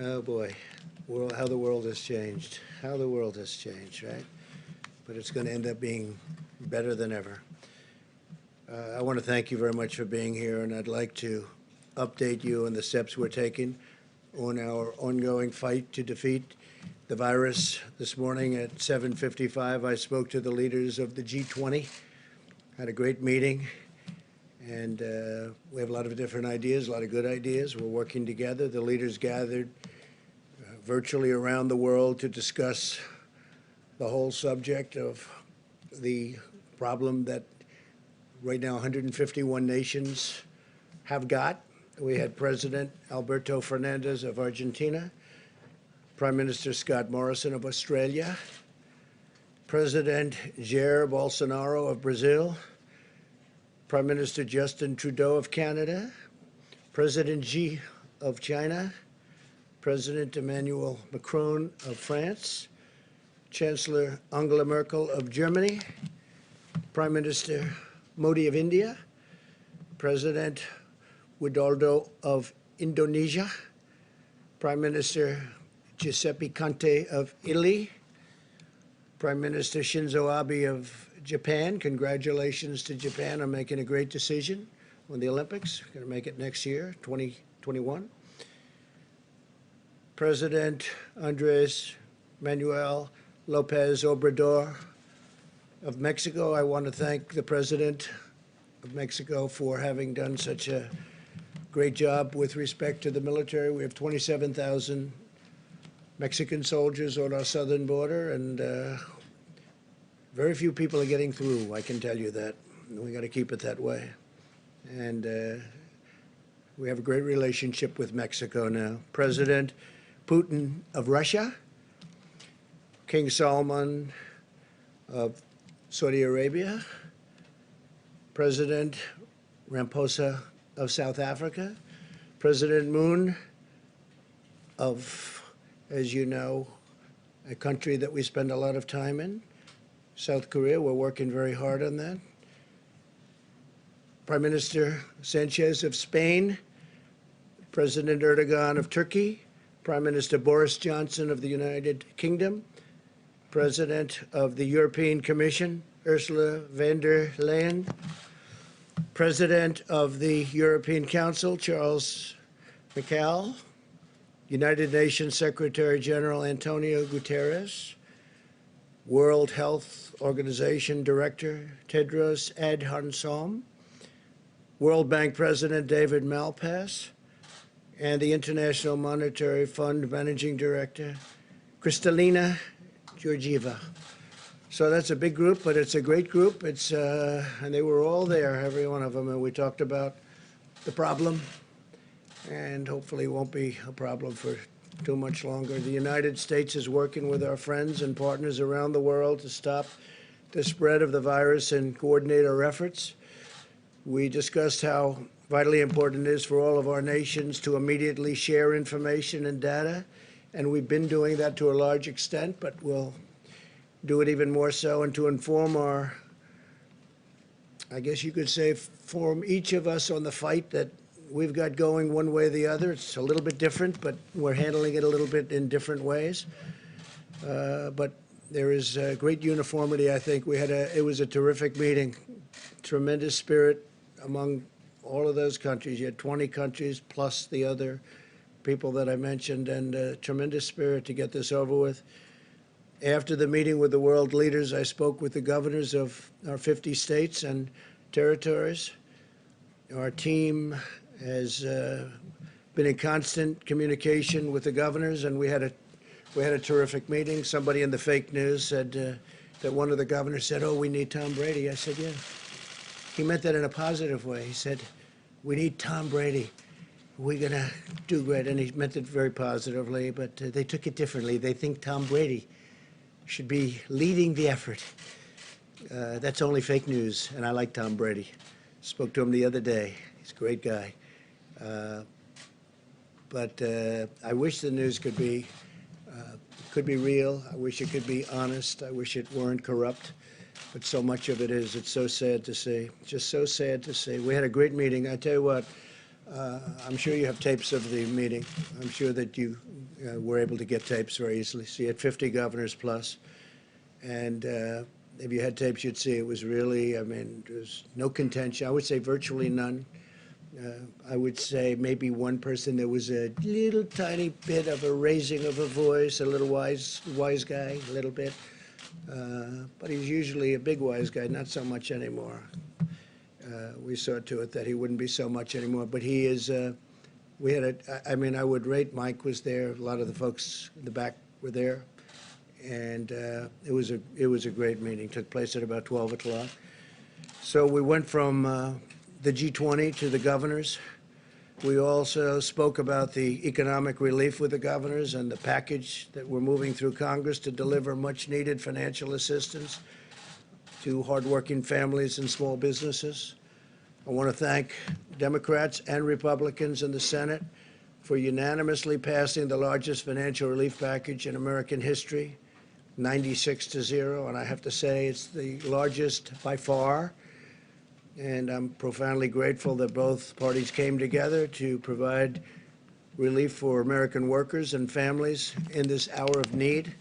Oh boy, how the world has changed. How the world has changed, right? But it's going to end up being better than ever. I want to thank you very much for being here, and I'd like to update you on the steps we're taking on our ongoing fight to defeat the virus. This morning at 7:55, I spoke to the leaders of the G20, had a great meeting, and we have a lot of different ideas, a lot of good ideas. We're working together. The leaders gathered virtually around the world to discuss the whole subject of the problem that right now 151 nations have got. We had President Alberto Fernandez of Argentina, Prime Minister Scott Morrison of Australia, President Jair Bolsonaro of Brazil, Prime Minister Justin Trudeau of Canada, President Xi of China, President Emmanuel Macron of France, Chancellor Angela Merkel of Germany, Prime Minister Modi of India, President Widodo of Indonesia, Prime Minister Giuseppe Conte of Italy, Prime Minister Shinzo Abe of Japan. Congratulations to Japan on making a great decision on the Olympics. Going to make it next year, 2021. President Andres Manuel Lopez Obrador of Mexico. I want to thank the President of Mexico for having done such a great job with respect to the military. We have 27,000 Mexican soldiers on our southern border, and very few people are getting through, I can tell you that. We got to keep it that way. And we have a great relationship with Mexico now. President Putin of Russia, King Salman of Saudi Arabia, President Ramaphosa of South Africa, President Moon of, as you know, a country that we spend a lot of time in, South Korea. We're working very hard on that. Prime Minister Sanchez of Spain, President Erdogan of Turkey, Prime Minister Boris Johnson of the United Kingdom, President of the European Commission, Ursula von der Leyen, President of the European Council, Charles Michel, United Nations Secretary General Antonio Guterres, World Health Organization Director Tedros Adhanom, World Bank President David Malpass, and the International Monetary Fund Managing Director Kristalina Georgieva. So that's a big group, but it's a great group. It's and they were all there, every one of them, and we talked about the problem, and hopefully it won't be a problem for too much longer. The United States is working with our friends and partners around the world to stop the spread of the virus and coordinate our efforts. We discussed how vitally important it is for all of our nations to immediately share information and data, and we've been doing that to a large extent, but we'll do it even more so, and to inform our, I guess you could say, inform each of us on the fight that we've got going one way or the other. It's a little bit different, but we're handling it a little bit in different ways. But there is great uniformity, I think. It was a terrific meeting, tremendous spirit among all of those countries. You had 20 countries plus the other people that I mentioned, and tremendous spirit to get this over with. After the meeting with the world leaders, I spoke with the governors of our 50 states and territories. Our team has been in constant communication with the governors, and we had a terrific meeting. Somebody in the fake news said that one of the governors said, "Oh, we need Tom Brady." I said, "Yeah." He meant that in a positive way. He said, "We need Tom Brady. We're going to do great." And he meant it very positively, but they took it differently. They think Tom Brady should be leading the effort. That's only fake news, and I like Tom Brady. Spoke to him the other day. He's a great guy. But I wish the news could be real. I wish it could be honest. I wish it weren't corrupt. But so much of it is. It's so sad to see. Just so sad to see. We had a great meeting. I tell you what, I'm sure you have tapes of the meeting. I'm sure that you were able to get tapes very easily. So you had 50 governors plus. And if you had tapes, you'd see it was really, I mean, there's no contention. I would say virtually none. I would say maybe one person, there was a little tiny bit of a raising of a voice, a little wise guy, a little bit. But he's usually a big wise guy, not so much anymore. We saw to it that he wouldn't be so much anymore. But he is, we had I mean, I would rate, Mike was there, a lot of the folks in the back were there. And it was a great meeting. Took place at about 12 o'clock. So we went from the G20 to the governors. We also spoke about the economic relief with the governors and the package that we're moving through Congress to deliver much needed financial assistance to hardworking families and small businesses. I want to thank Democrats and Republicans in the Senate for unanimously passing the largest financial relief package in American history, 96-0, and I have to say it's the largest by far. And I'm profoundly grateful that both parties came together to provide relief for American workers and families in this hour of need.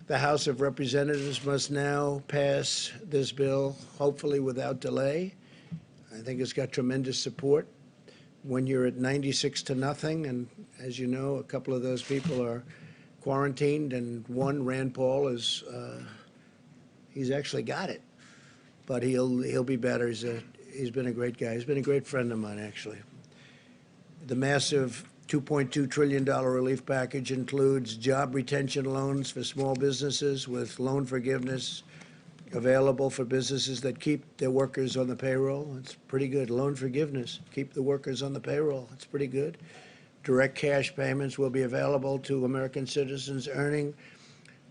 The House of Representatives must now pass this bill, hopefully without delay. I think it's got tremendous support. When you're at 96-0, and as you know, a couple of those people are quarantined, and one, Rand Paul, is he's actually got it. But he'll be better. He's been a great guy. He's been a great friend of mine, actually. The massive $2.2 trillion relief package includes job retention loans for small businesses with loan forgiveness available for businesses that keep their workers on the payroll. It's pretty good. Loan forgiveness, keep the workers on the payroll. It's pretty good. Direct cash payments will be available to American citizens earning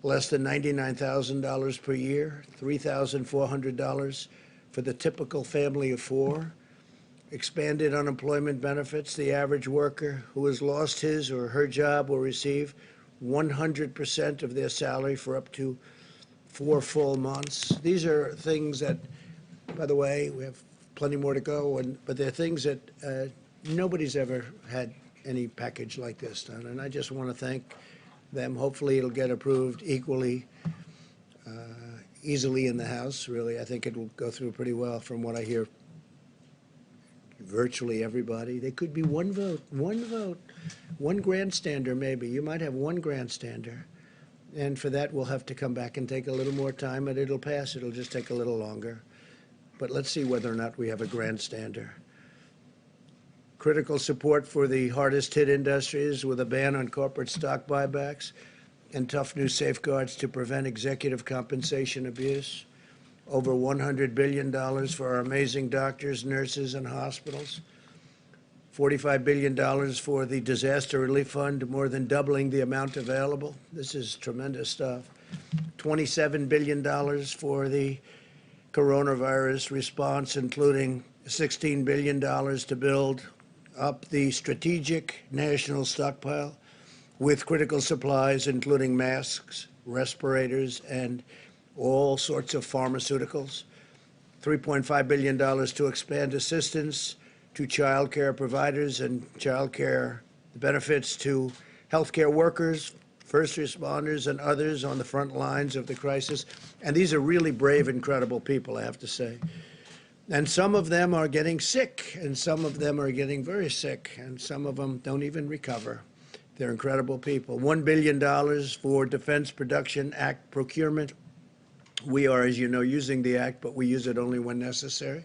less than $99,000 per year, $3,400 for the typical family of four. Expanded unemployment benefits. The average worker who has lost his or her job will receive 100% of their salary for up to 4 full months. These are things that, by the way, we have plenty more to go, but they're things that nobody's ever had any package like this done. And I just want to thank them. Hopefully it'll get approved equally easily in the House, really. I think it will go through pretty well from what I hear. Virtually everybody. There could be one vote, one grandstander maybe. You might have one grandstander. And for that, we'll have to come back and take a little more time, and it'll pass. It'll just take a little longer. But let's see whether or not we have a grandstander. Critical support for the hardest hit industries with a ban on corporate stock buybacks and tough new safeguards to prevent executive compensation abuse. Over $100 billion for our amazing doctors, nurses, and hospitals. $45 billion for the Disaster Relief Fund, more than doubling the amount available. This is tremendous stuff. $27 billion for the coronavirus response, including $16 billion to build up the strategic national stockpile with critical supplies, including masks, respirators, and all sorts of pharmaceuticals. $3.5 billion to expand assistance to child care providers and child care benefits to healthcare workers, first responders, and others on the front lines of the crisis. And these are really brave, incredible people, I have to say. And some of them are getting sick, and some of them are getting very sick, and some of them don't even recover. They're incredible people. $1 billion for Defense Production Act procurement. We are, as you know, using the act, but we use it only when necessary.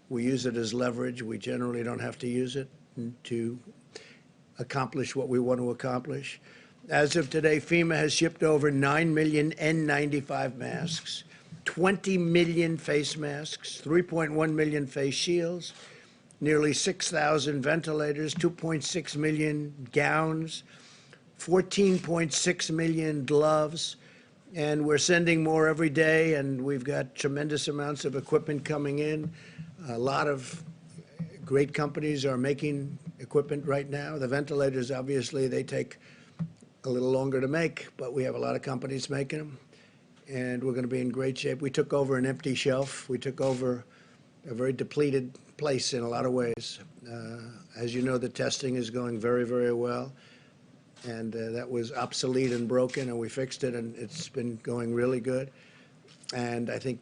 We use it as leverage. We generally don't have to use it to accomplish what we want to accomplish. As of today, FEMA has shipped over 9 million N95 masks, 20 million face masks, 3.1 million face shields, nearly 6,000 ventilators, 2.6 million gowns, 14.6 million gloves, and we're sending more every day, and we've got tremendous amounts of equipment coming in. A lot of great companies are making equipment right now. The ventilators, obviously, they take a little longer to make, but we have a lot of companies making them, and we're going to be in great shape. We took over an empty shelf. We took over a very depleted place in a lot of ways. As you know, the testing is going very, very well. and that was obsolete and broken, and we fixed it, and it's been going really good. And I think,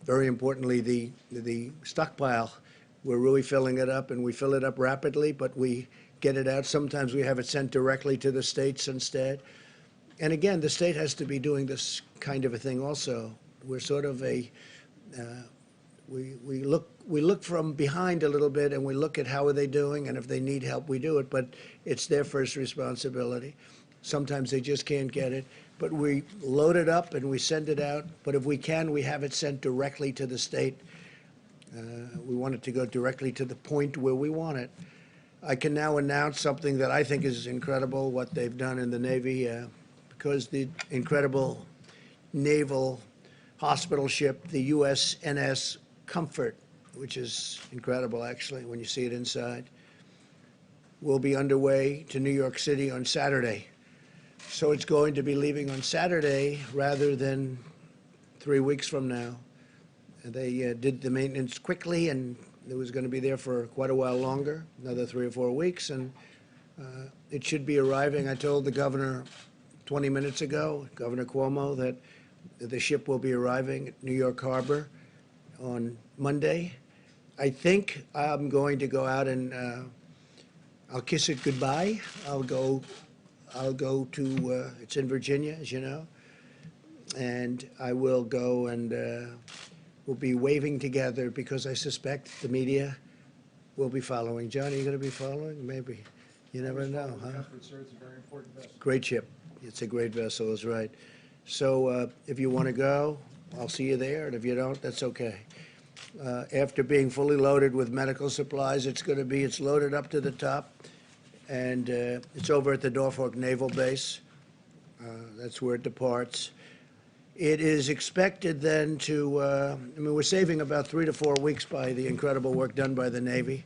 very importantly, the stockpile, we're really filling it up, and we fill it up rapidly, but we get it out. Sometimes we have it sent directly to the states instead. And again, the state has to be doing this kind of a thing also. We're sort of we look from behind a little bit, and we look at how are they doing, and if they need help, we do it. But it's their first responsibility. Sometimes they just can't get it. But we load it up and we send it out. But if we can, we have it sent directly to the state. We want it to go directly to the point where we want it. I can now announce something that I think is incredible, what they've done in the Navy, because the incredible naval hospital ship, the USNS Comfort, which is incredible, actually, when you see it inside, will be underway to New York City on Saturday. So it's going to be leaving on Saturday rather than 3 weeks from now. And they did the maintenance quickly, and it was going to be there for quite a while longer, another 3 or 4 weeks, and it should be arriving. I told the governor 20 minutes ago, Governor Cuomo, that the ship will be arriving at New York Harbor on Monday. I think I'm going to go out and I'll kiss it goodbye. I'll go to, it's in Virginia, as you know, and I will go and we'll be waving together because I suspect the media will be following. John, are you going to be following? Maybe. You never know, huh? It's a very important vessel. Great ship. It's a great vessel, is right. So if you want to go, I'll see you there, and if you don't, that's okay. After being fully loaded with medical supplies, it's loaded up to the top, and it's over at the Norfolk Naval Base. That's where it departs. It is expected then to, I mean, we're saving about 3 to 4 weeks by the incredible work done by the Navy,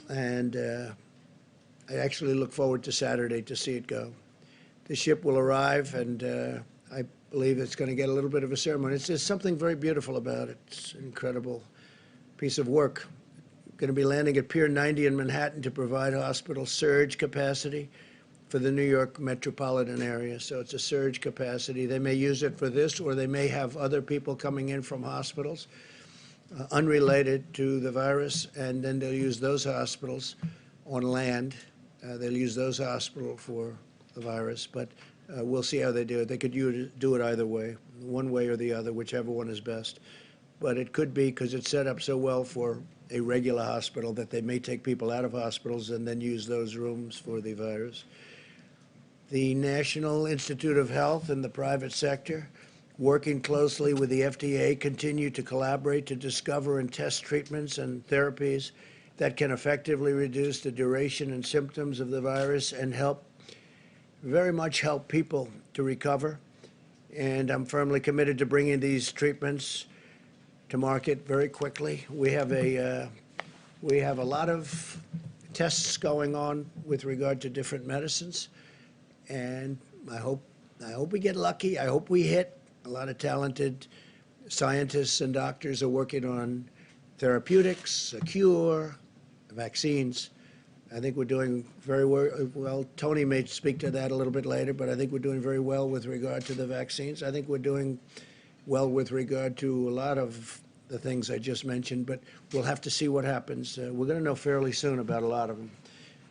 and I actually look forward to Saturday to see it go. The ship will arrive, and I believe it's going to get a little bit of a ceremony. There's something very beautiful about it. It's an incredible piece of work. Going to be landing at Pier 90 in Manhattan to provide hospital surge capacity for the New York metropolitan area. So it's a surge capacity. They may use it for this, or they may have other people coming in from hospitals unrelated to the virus, and then they'll use those hospitals on land. They'll use those hospitals for the virus, but we'll see how they do it. They could do it either way, one way or the other, whichever one is best. But it could be, because it's set up so well for a regular hospital, that they may take people out of hospitals and then use those rooms for the virus. The National Institute of Health and the private sector, working closely with the FDA, continue to collaborate to discover and test treatments and therapies that can effectively reduce the duration and symptoms of the virus and very much help people to recover. And I'm firmly committed to bringing these treatments to market very quickly. We have a lot of tests going on with regard to different medicines, and I hope we get lucky. I hope we hit. A lot of talented scientists and doctors are working on therapeutics, a cure, vaccines. I think we're doing very well. Tony may speak to that a little bit later, but I think we're doing very well with regard to the vaccines. I think we're doing well with regard to a lot of the things I just mentioned, but we'll have to see what happens. We're going to know fairly soon about a lot of them.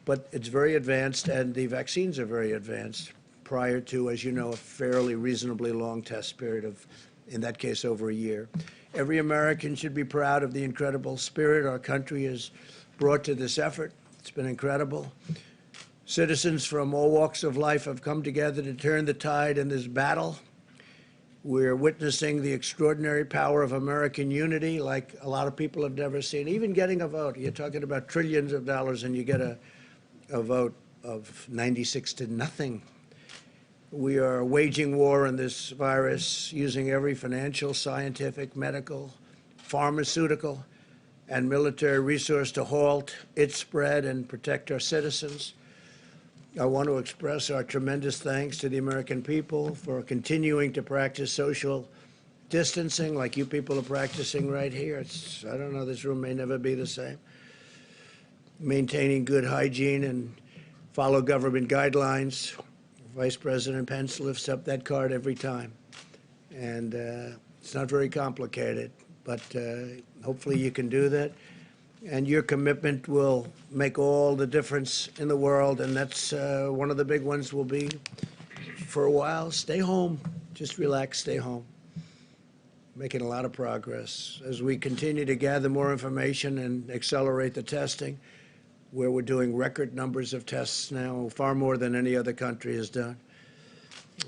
But it's very advanced, and the vaccines are very advanced prior to, as you know, a fairly reasonably long test period of, in that case, over a year. Every American should be proud of the incredible spirit our country has brought to this effort. It's been incredible. Citizens from all walks of life have come together to turn the tide in this battle. We're witnessing the extraordinary power of American unity like a lot of people have never seen. Even getting a vote. You're talking about trillions of dollars, and you get a vote of 96 to nothing. We are waging war on this virus using every financial, scientific, medical, pharmaceutical, and military resource to halt its spread and protect our citizens. I want to express our tremendous thanks to the American people for continuing to practice social distancing like you people are practicing right here. I don't know, this room may never be the same. Maintaining good hygiene and follow government guidelines. Vice President Pence lifts up that card every time. And it's not very complicated, but hopefully you can do that. And your commitment will make all the difference in the world. And that's one of the big ones will be, for a while, stay home. Just relax, stay home. Making a lot of progress. As we continue to gather more information and accelerate the testing, where we're doing record numbers of tests now, far more than any other country has done.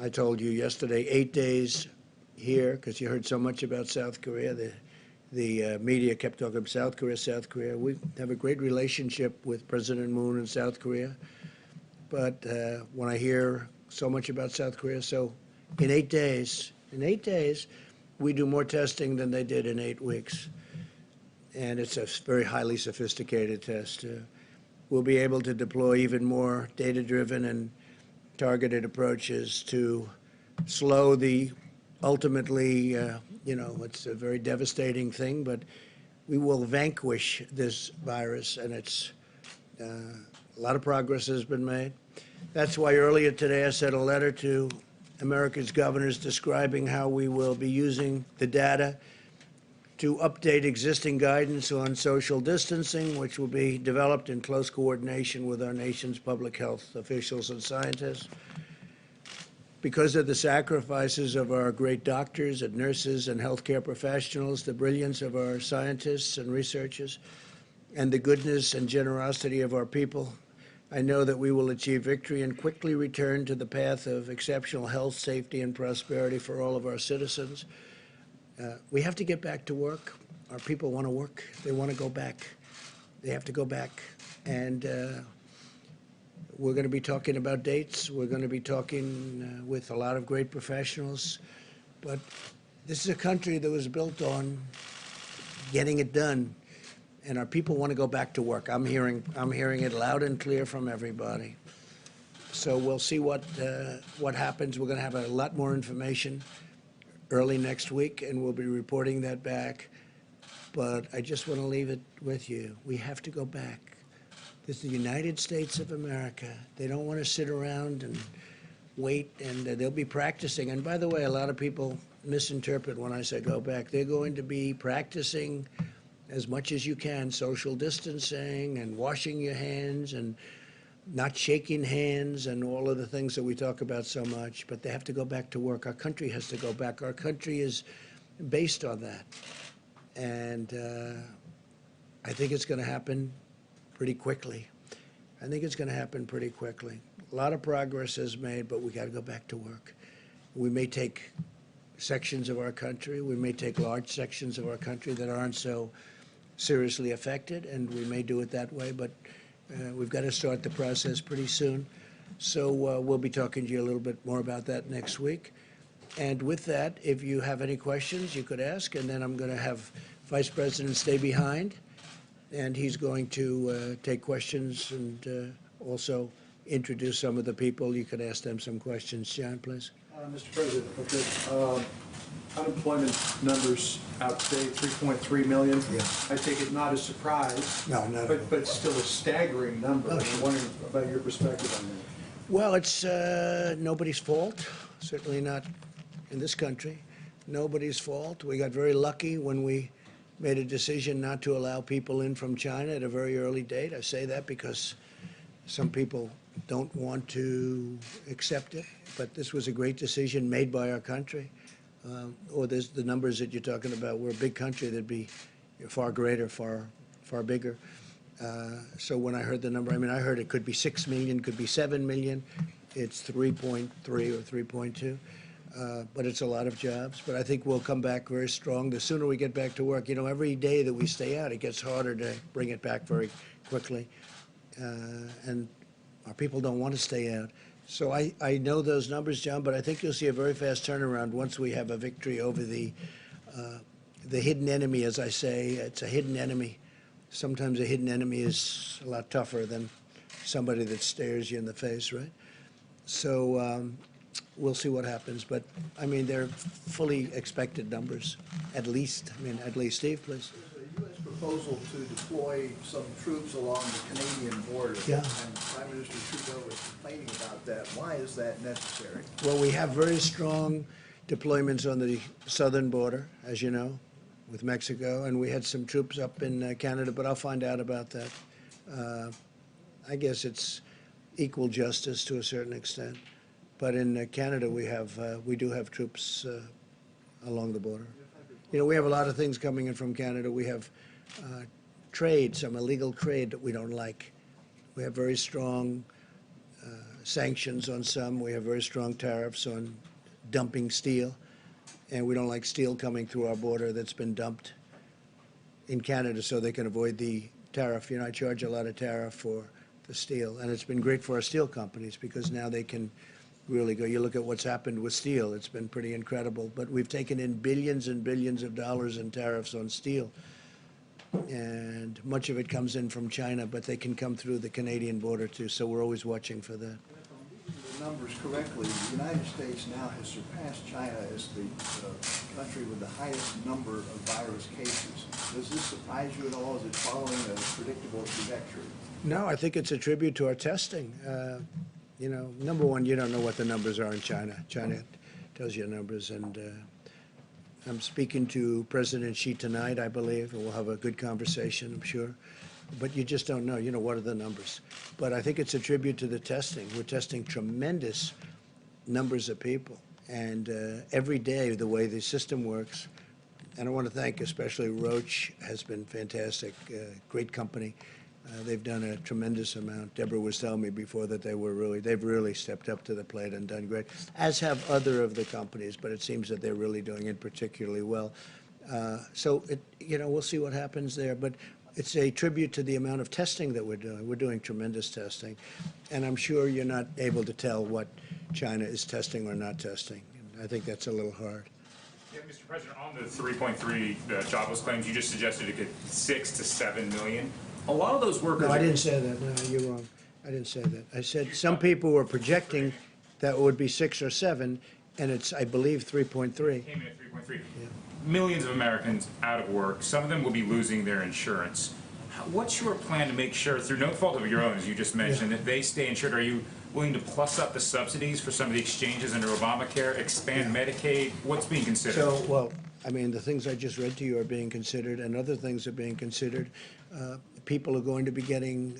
I told you yesterday, 8 days here, because you heard so much about South Korea. The media kept talking about South Korea, South Korea. We have a great relationship with President Moon in South Korea. But when I hear so much about South Korea, so in 8 days, we do more testing than they did in 8 weeks. And it's a very highly sophisticated test. We'll be able to deploy even more data-driven and targeted approaches to slow the ultimately, it's a very devastating thing, but we will vanquish this virus, and it's a lot of progress has been made. That's why earlier today I sent a letter to America's governors describing how we will be using the data to update existing guidance on social distancing, which will be developed in close coordination with our nation's public health officials and scientists. Because of the sacrifices of our great doctors and nurses and healthcare professionals, the brilliance of our scientists and researchers, and the goodness and generosity of our people, I know that we will achieve victory and quickly return to the path of exceptional health, safety, and prosperity for all of our citizens. We have to get back to work. Our people want to work. They want to go back. They have to go back. And we're going to be talking about dates. We're going to be talking with a lot of great professionals. But this is a country that was built on getting it done. And our people want to go back to work. I'm hearing it loud and clear from everybody. So we'll see what happens. We're going to have a lot more information early next week, and we'll be reporting that back. But I just want to leave it with you. We have to go back. This is the United States of America. They don't want to sit around and wait, and they'll be practicing. And by the way, a lot of people misinterpret when I say go back. They're going to be practicing as much as you can, social distancing and washing your hands and not shaking hands and all of the things that we talk about so much, but they have to go back to work. Our country has to go back. Our country is based on that. And I think it's going to happen pretty quickly. I think it's going to happen pretty quickly. A lot of progress is made, but we got to go back to work. We may take sections of our country, we may take large sections of our country that aren't so seriously affected, and we may do it that way, but we've got to start the process pretty soon. So we'll be talking to you a little bit more about that next week. And with that, if you have any questions, you could ask, and then I'm going to have Vice President stay behind, and he's going to take questions and also introduce some of the people. You could ask them some questions. John, please. Mr. President, okay. Unemployment numbers out today, 3.3 million. Yes. I take it not a surprise. No, not at all. But still a staggering number. Oh, sure. I'm wondering about your perspective on that. Well, it's nobody's fault, certainly not in this country. Nobody's fault. We got very lucky when we made a decision not to allow people in from China at a very early date. I say that because some people don't want to accept it, but this was a great decision made by our country. Or there's the numbers that you're talking about. We're a big country. That'd be far greater, far bigger. So when I heard the number, I mean, I heard it could be 6 million, could be 7 million. It's 3.3 or 3.2. But it's a lot of jobs. But I think we'll come back very strong. The sooner we get back to work, every day that we stay out, it gets harder to bring it back very quickly. And our people don't want to stay out. So I know those numbers, John, but I think you'll see a very fast turnaround once we have a victory over the hidden enemy, as I say. It's a hidden enemy. Sometimes a hidden enemy is a lot tougher than somebody that stares you in the face, right? So we'll see what happens. But, I mean, they're fully expected numbers, at least. Steve, please. U.S. proposal to deploy some troops along the Canadian border. Yeah. And Prime Minister Trudeau was complaining about that. Why is that necessary? Well, we have very strong deployments on the southern border, as you know, with Mexico, and we had some troops up in Canada, but I'll find out about that. I guess it's equal justice to a certain extent. But in Canada, we do have troops along the border. You know, we have a lot of things coming in from Canada. We have trade, some illegal trade that we don't like. We have very strong sanctions on some. We have very strong tariffs on dumping steel. And we don't like steel coming through our border that's been dumped in Canada so they can avoid the tariff. You know, I charge a lot of tariff for the steel. And it's been great for our steel companies because now they can really go. You look at what's happened with steel, it's been pretty incredible. But we've taken in billions and billions of dollars in tariffs on steel. And much of it comes in from China, but they can come through the Canadian border too. So we're always watching for that. If I'm reading the numbers correctly, the United States now has surpassed China as the country with the highest number of virus cases. Does this surprise you at all? Is it following a predictable trajectory? No, I think it's a tribute to our testing. You know, number one, you don't know what the numbers are in China. China tells you numbers, and I'm speaking to President Xi tonight, I believe, and we'll have a good conversation, I'm sure. But you just don't know, you know, what are the numbers? But I think it's a tribute to the testing. We're testing tremendous numbers of people, and every day, the way the system works, and I want to thank especially Roche has been fantastic, great company. They've done a tremendous amount. Deborah was telling me before that they've really stepped up to the plate and done great, as have other of the companies, but it seems that they're really doing it particularly well. So, you know, we'll see what happens there, but it's a tribute to the amount of testing that we're doing. We're doing tremendous testing, and I'm sure you're not able to tell what China is testing or not testing. I think that's a little hard. Yeah, Mr. President, on the 3.3 jobless claims, you just suggested it could 6 to 7 million. A lot of those workers. No, I didn't say that. No, you're wrong. I didn't say that. I said some people were projecting that it would be 6 or 7, and it's, I believe, 3.3. Came in at 3.3. Yeah. Millions of Americans out of work. Some of them will be losing their insurance. What's your plan to make sure, through no fault of your own, as you just mentioned, that they stay insured? Are you willing to plus up the subsidies for some of the exchanges under Obamacare, expand Medicaid? What's being considered? So, well, I mean, the things I just read to you are being considered, and other things are being considered. People are going to be getting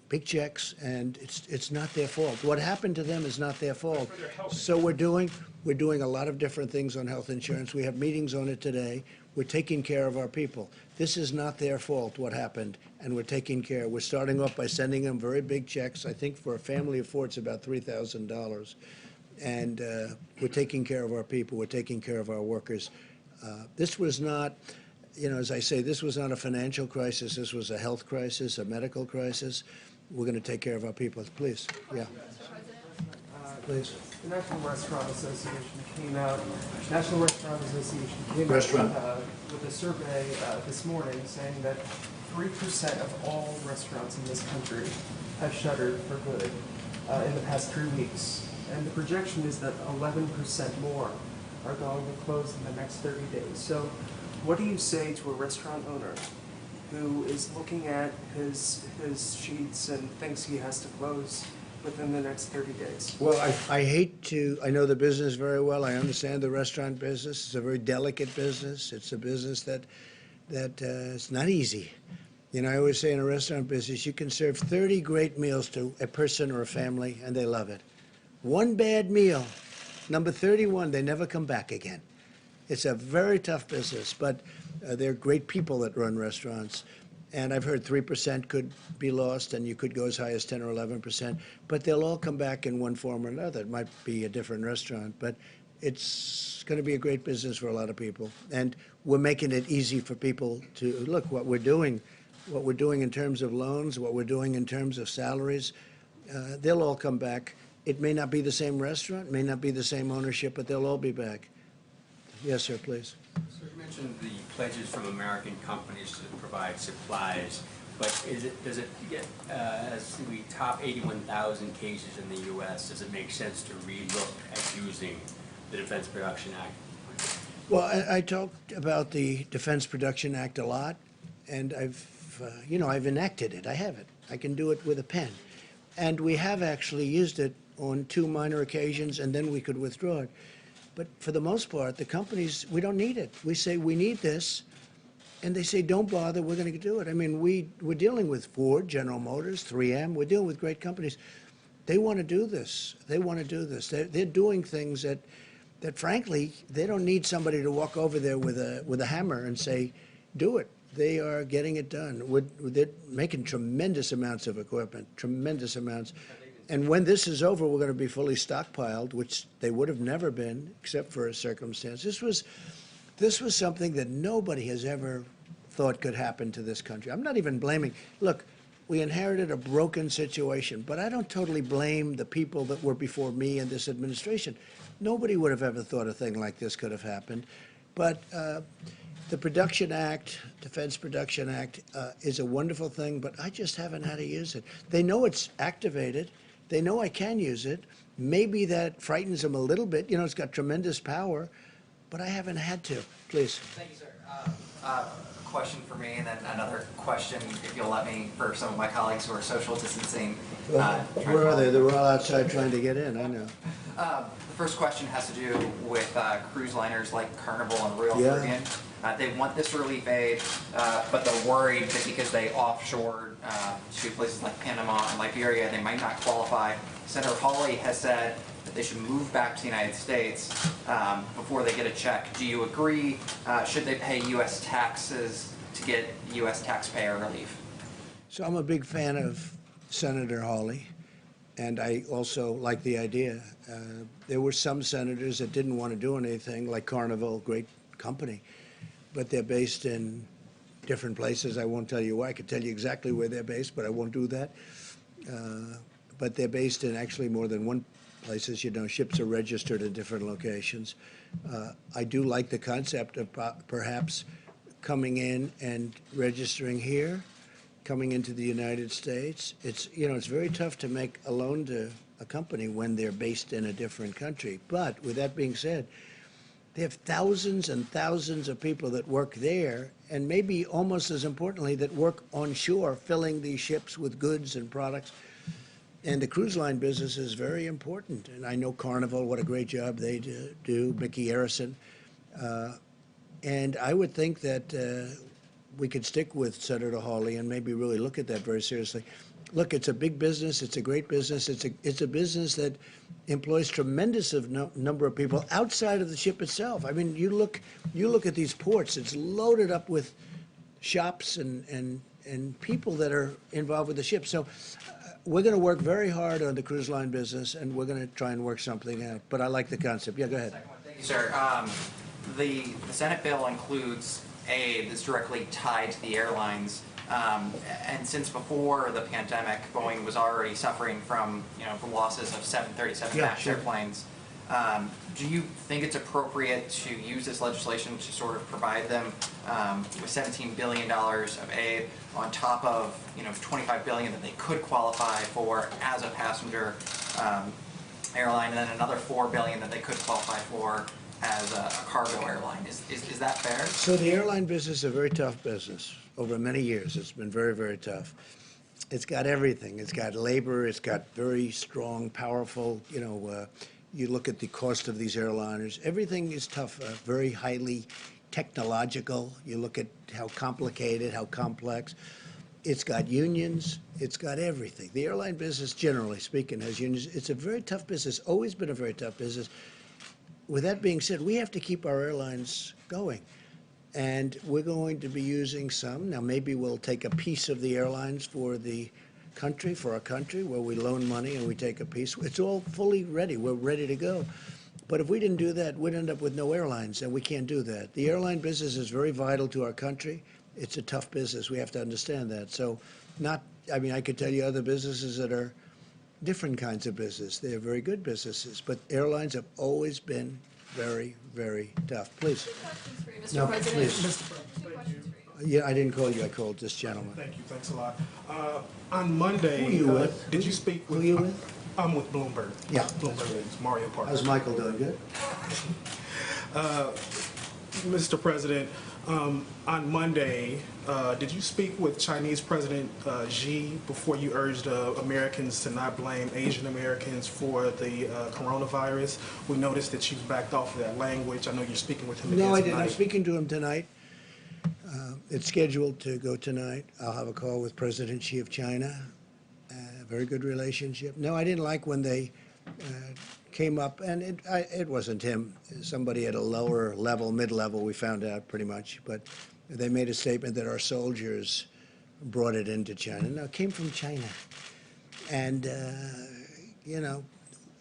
big checks, and it's not their fault. What happened to them is not their fault. So we're doing a lot of different things on health insurance. We have meetings on it today. We're taking care of our people. This is not their fault, what happened, and we're taking care. We're starting off by sending them very big checks. I think for a family of 4, it's about $3,000. And we're taking care of our people. We're taking care of our workers. This was not, you know, as I say, this was not a financial crisis. This was a health crisis, a medical crisis. We're going to take care of our people. Please, yeah. Please. The National Restaurant Association came out. National Restaurant Association came Restaurant. out with a survey this morning saying that 3% of all restaurants in this country have shuttered for good in the past 3 weeks. And the projection is that 11% more are going to close in the next 30 days. So what do you say to a restaurant owner who is looking at his sheets and thinks he has to close within the next 30 days? Well, I hate to, I know the business very well. I understand the restaurant business. It's a very delicate business. It's a business that it's not easy. You know, I always say in a restaurant business, you can serve 30 great meals to a person or a family, and they love it. One bad meal, number 31, they never come back again. It's a very tough business, but they're great people that run restaurants. And I've heard 3% could be lost, and you could go as high as 10 or 11%. But they'll all come back in one form or another. It might be a different restaurant, but it's going to be a great business for a lot of people. And we're making it easy for people to look what we're doing in terms of loans, what we're doing in terms of salaries. They'll all come back. It may not be the same restaurant, may not be the same ownership, but they'll all be back. Yes, sir, please. So you mentioned the pledges from American companies to provide supplies, but does it get, as we top 81,000 cases in the U.S., does it make sense to relook at using the Defense Production Act? Well, I talked about the Defense Production Act a lot, and I've enacted it. I have it. I can do it with a pen. And we have actually used it on 2 minor occasions, and then we could withdraw it. But for the most part, the companies, we don't need it. We say, we need this, and they say, don't bother, we're going to do it. I mean, we're dealing with Ford, General Motors, 3M, we're dealing with great companies. They want to do this. They want to do this. They're doing things that frankly, they don't need somebody to walk over there with a hammer and say, do it. They are getting it done. They're making tremendous amounts of equipment, tremendous amounts. And when this is over, we're going to be fully stockpiled, which they would have never been, except for a circumstance. This was something that nobody has ever thought could happen to this country. I'm not even blaming. Look, we inherited a broken situation, but I don't totally blame the people that were before me and this administration. Nobody would have ever thought a thing like this could have happened. But the Production Act, Defense Production Act, is a wonderful thing, but I just haven't had to use it. They know it's activated. They know I can use it. Maybe that frightens them a little bit. You know, it's got tremendous power, but I haven't had to. Please. Thank you, sir. A question for me, and then another question, if you'll let me, for some of my colleagues who are social distancing. Where are they? They're all outside trying to get in, I know. The first question has to do with cruise liners like Carnival and Royal Yeah. Caribbean. They want this relief aid, but they're worried that because they offshored to places like Panama and Liberia, they might not qualify. Senator Hawley has said that they should move back to the United States before they get a check. Do you agree? Should they pay U.S. taxes to get U.S. taxpayer relief? So I'm a big fan of Senator Hawley, and I also like the idea. There were some senators that didn't want to do anything, like Carnival, great company, but they're based in different places. I won't tell you why. I could tell you exactly where they're based, but I won't do that. But they're based in actually more than one places. You know, ships are registered at different locations. I do like the concept of perhaps coming in and registering here, coming into the United States. It's very tough to make a loan to a company when they're based in a different country. But with that being said, they have thousands and thousands of people that work there, and maybe almost as importantly, that work on shore, filling these ships with goods and products. And the cruise line business is very important. And I know Carnival, what a great job they do, Mickey Harrison. And I would think that we could stick with Senator Hawley and maybe really look at that very seriously. Look, it's a big business. It's a great business. It's a business that employs tremendous number of people outside of the ship itself. I mean, you look at these ports. It's loaded up with shops and people that are involved with the ship. So we're going to work very hard on the cruise line business, and we're going to try and work something out. But I like the concept. Yeah, go ahead. Thank you, sir. The Senate bill includes aid that's directly tied to the airlines. And since before the pandemic, Boeing was already suffering from losses of 737 MAX airplanes. Do you think it's appropriate to use this legislation to sort of provide them with $17 billion of aid on top of $25 billion that they could qualify for as a passenger airline, and then another $4 billion that they could qualify for as a cargo airline? Is that fair? So the airline business is a very tough business. Over many years, it's been very, very tough. It's got everything. It's got labor. It's got very strong, powerful, you look at the cost of these airliners. Everything is tough, very highly technological. You look at how complicated, how complex. It's got unions. It's got everything. The airline business, generally speaking, has unions. It's a very tough business, always been a very tough business. With that being said, we have to keep our airlines going. And we're going to be using some. Now, maybe we'll take a piece of the airlines for the country, for our country, where we loan money and we take a piece. It's all fully ready. We're ready to go. But if we didn't do that, we'd end up with no airlines, and we can't do that. The airline business is very vital to our country. It's a tough business. We have to understand that. So I could tell you other businesses that are different kinds of business. They're very good businesses. But airlines have always been very, very tough. Please. 2 questions for you, Mr. No, President. please. 2 questions for you. Yeah, I didn't call you. I called this gentleman. Thank you. Thanks a lot. On Monday, Who are you with? did you speak with? Who are you with? I'm with Bloomberg. Yeah. Bloomberg. It's Mario Park. How's Michael doing? Good? Mr. President, on Monday, did you speak with Chinese President Xi before you urged Americans to not blame Asian Americans for the coronavirus? We noticed that you've backed off of that language. I know you're speaking with him again No, I tonight. didn't. I'm speaking to him tonight. It's scheduled to go tonight. I'll have a call with President Xi of China. Very good relationship. No, I didn't like when they came up, and it wasn't him. Somebody at a lower level, mid-level, we found out pretty much. But they made a statement that our soldiers brought it into China. No, it came from China. And, you know,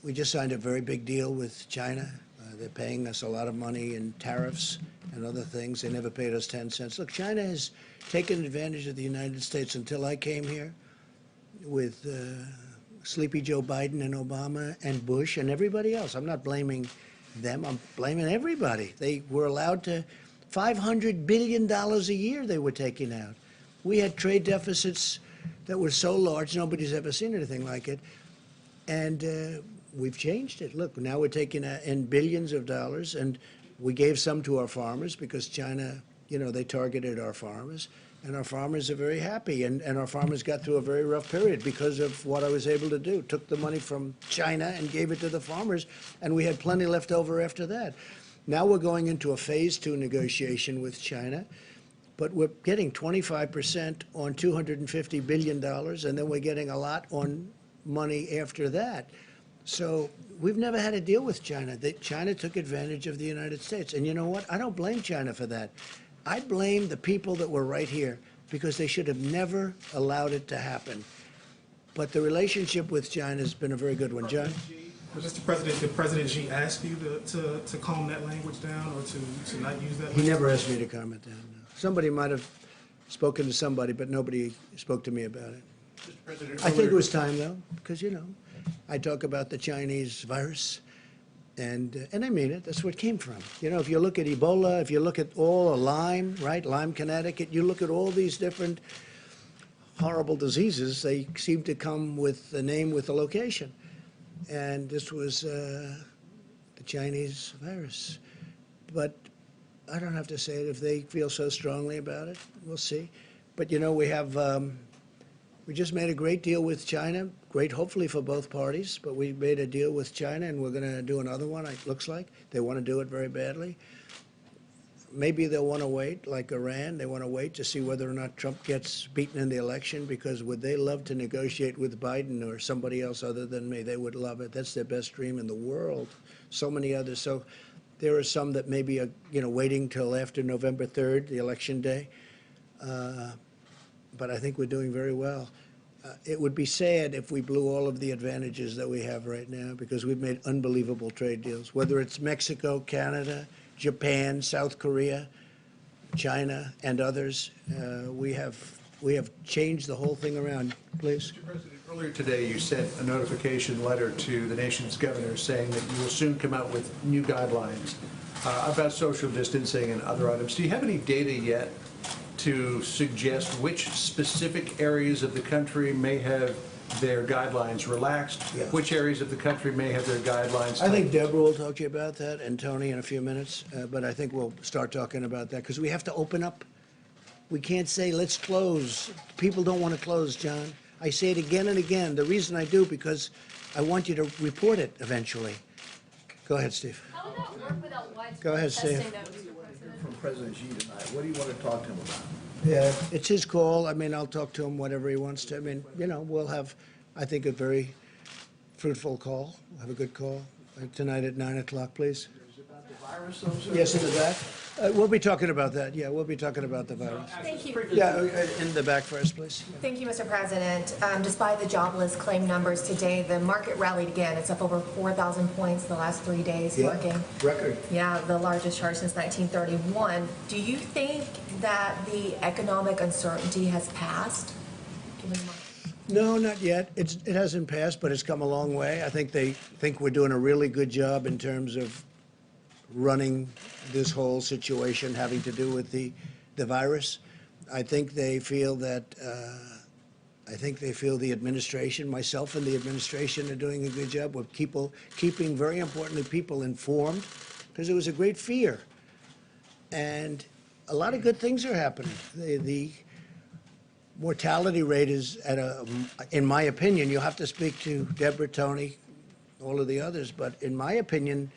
we just signed a very big deal with China. They're paying us a lot of money in tariffs and other things. They never paid us 10 cents. Look, China has taken advantage of the United States until I came here with Sleepy Joe Biden and Obama and Bush and everybody else. I'm not blaming them. I'm blaming everybody. They were allowed to, $500 billion a year they were taking out. We had trade deficits that were so large, nobody's ever seen anything like it. And we've changed it. Look, now we're taking in billions of dollars, and we gave some to our farmers because China, you know, they targeted our farmers. And our farmers are very happy, and our farmers got through a very rough period because of what I was able to do. Took the money from China and gave it to the farmers, and we had plenty left over after that. Now we're going into a phase 2 negotiation with China, but we're getting 25% on $250 billion, and then we're getting a lot on money after that. So we've never had a deal with China. China took advantage of the United States. And you know what? I don't blame China for that. I blame the people that were right here because they should have never allowed it to happen. But the relationship with China has been a very good one. John? Mr. President, did President Xi ask you to calm that language down or to not use that language? He never asked me to comment on that. Somebody might have spoken to somebody, but nobody spoke to me about it. Mr. President, I think it was time, though, because, you know, I talk about the Chinese virus. And I mean it, that's where it came from. You know, if you look at Ebola, if you look at all Lyme, right, Lyme, Connecticut, you look at all these different horrible diseases, they seem to come with the name with the location. And this was the Chinese virus. But I don't have to say it if they feel so strongly about it. We'll see. But, you know, we have, we just made a great deal with China. Great, hopefully, for both parties, but we made a deal with China, and we're going to do another one, it looks like. They want to do it very badly. Maybe they'll want to wait, like Iran. They want to wait to see whether or not Trump gets beaten in the election, because would they love to negotiate with Biden or somebody else other than me? They would love it. That's their best dream in the world. So many others. So there are some that maybe are, you know, waiting till after November 3rd, the election day. But I think we're doing very well. It would be sad if we blew all of the advantages that we have right now, because we've made unbelievable trade deals, whether it's Mexico, Canada, Japan, South Korea, China, and others. We have changed the whole thing around. Please. Mr. President, earlier today you sent a notification letter to the nation's governors saying that you will soon come out with new guidelines about social distancing and other items. Do you have any data yet to suggest which specific areas of the country may have their guidelines relaxed, Yeah. which areas of the country may have their guidelines I think tightened? Deborah will talk to you about that, and Tony in a few minutes. But I think we'll start talking about that, because we have to open up. We can't say, let's close. People don't want to close, John. I say it again and again. The reason I do, because I want you to report it eventually. Go ahead, Steve. How would that work without widespread Go ahead, Steve. testing, though, Mr. President? From President Xi tonight, what do you want to talk to him about? Yeah, it's his call. I mean, I'll talk to him whatever he wants to. I mean, you know, we'll have, I think, a very fruitful call. We'll have a good call tonight at 9 o'clock, please. Is it about the virus, though, sir? Yes, in the back. We'll be talking about that. Yeah, we'll be talking about the virus. Thank you. Yeah, in the back first, please. Thank you, Mr. President. Despite the jobless claim numbers today, the market rallied again. It's up over 4,000 points the last 3 days, Yeah, marking, record. yeah, the largest charge since 1931. Do you think that the economic uncertainty has passed? Given the market? No, not yet. It hasn't passed, but it's come a long way. I think they think we're doing a really good job in terms of running this whole situation having to do with the virus. I think they feel that, the administration, myself and the administration, are doing a good job with keeping, very importantly, people informed, because there was a great fear And a lot of good things are happening. The mortality rate is at a, in my opinion, you'll have to speak to Deborah, Tony, all of the others, but in my opinion,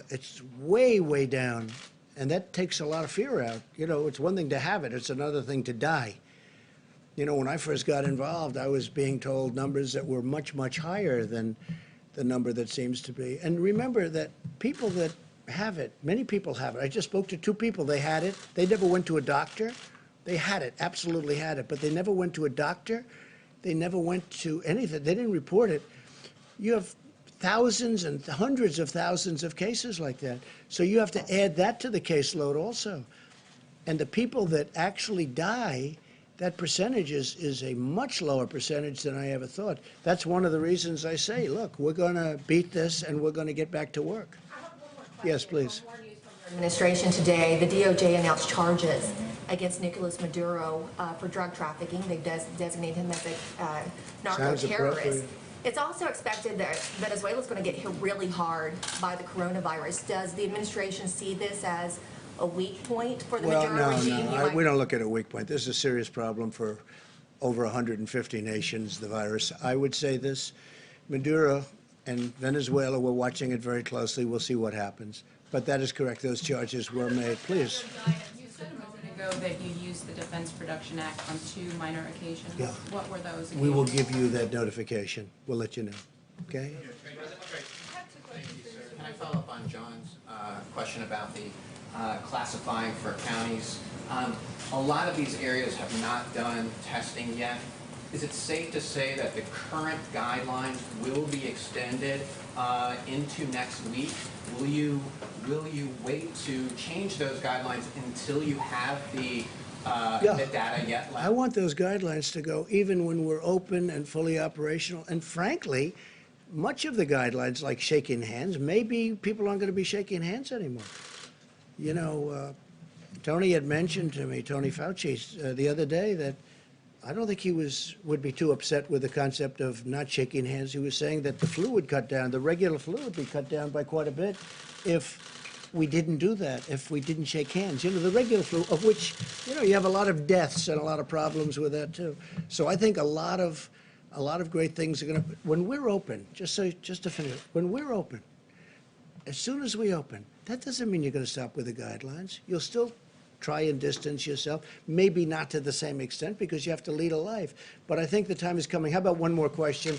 it's way, way down. And that takes a lot of fear out. You know, it's one thing to have it, it's another thing to die. You know, when I first got involved, I was being told numbers that were much, much higher than the number that seems to be. And remember that people that have it, many people have it. I just spoke to 2 people, they had it. They never went to a doctor. They had it, absolutely had it, but they never went to a doctor. They never went to anything. They didn't report it. You have thousands and hundreds of thousands of cases like that. So you have to add that to the caseload also. And the people that actually die, that percentage is a much lower percentage than I ever thought. That's one of the reasons I say, look, we're going to beat this and we're going to get back to work. I have one more question. Yes, please. More news from your administration today. The DOJ announced charges against Nicolas Maduro for drug trafficking. They've designated him as a Sounds narco-terrorist. appropriate. It's also expected that Venezuela is going to get hit really hard by the coronavirus. Does the administration see this as a weak point for the Well, Maduro regime? we don't look at a weak point. This is a serious problem for over 150 nations, the virus. I would say this, Maduro and Venezuela, we're watching it very closely. We'll see what happens. But that is correct. Those charges were made. Please. You said a moment ago that you used the Defense Production Act on 2 minor occasions. Yeah. What were those We will occasions? give you that notification. We'll let you know. Okay? Can I follow up on John's question about the classifying for counties? A lot of these areas have not done testing yet. Is it safe to say that the current guidelines will be extended into next week? Will you wait to change those guidelines until you have the data yet left? I want those guidelines to go even when we're open and fully operational. And frankly, much of the guidelines, like shaking hands, maybe people aren't going to be shaking hands anymore. You know, Tony had mentioned to me, Tony Fauci, the other day that I don't think he would be too upset with the concept of not shaking hands. He was saying that the flu would cut down, the regular flu would be cut down by quite a bit if we didn't do that, if we didn't shake hands. You know, the regular flu, of which, you know, you have a lot of deaths and a lot of problems with that too. So I think a lot of great things are going to, when we're open, just to finish, when we're open, as soon as we open, that doesn't mean you're going to stop with the guidelines. You'll still try and distance yourself, maybe not to the same extent because you have to lead a life. But I think the time is coming. How about one more question?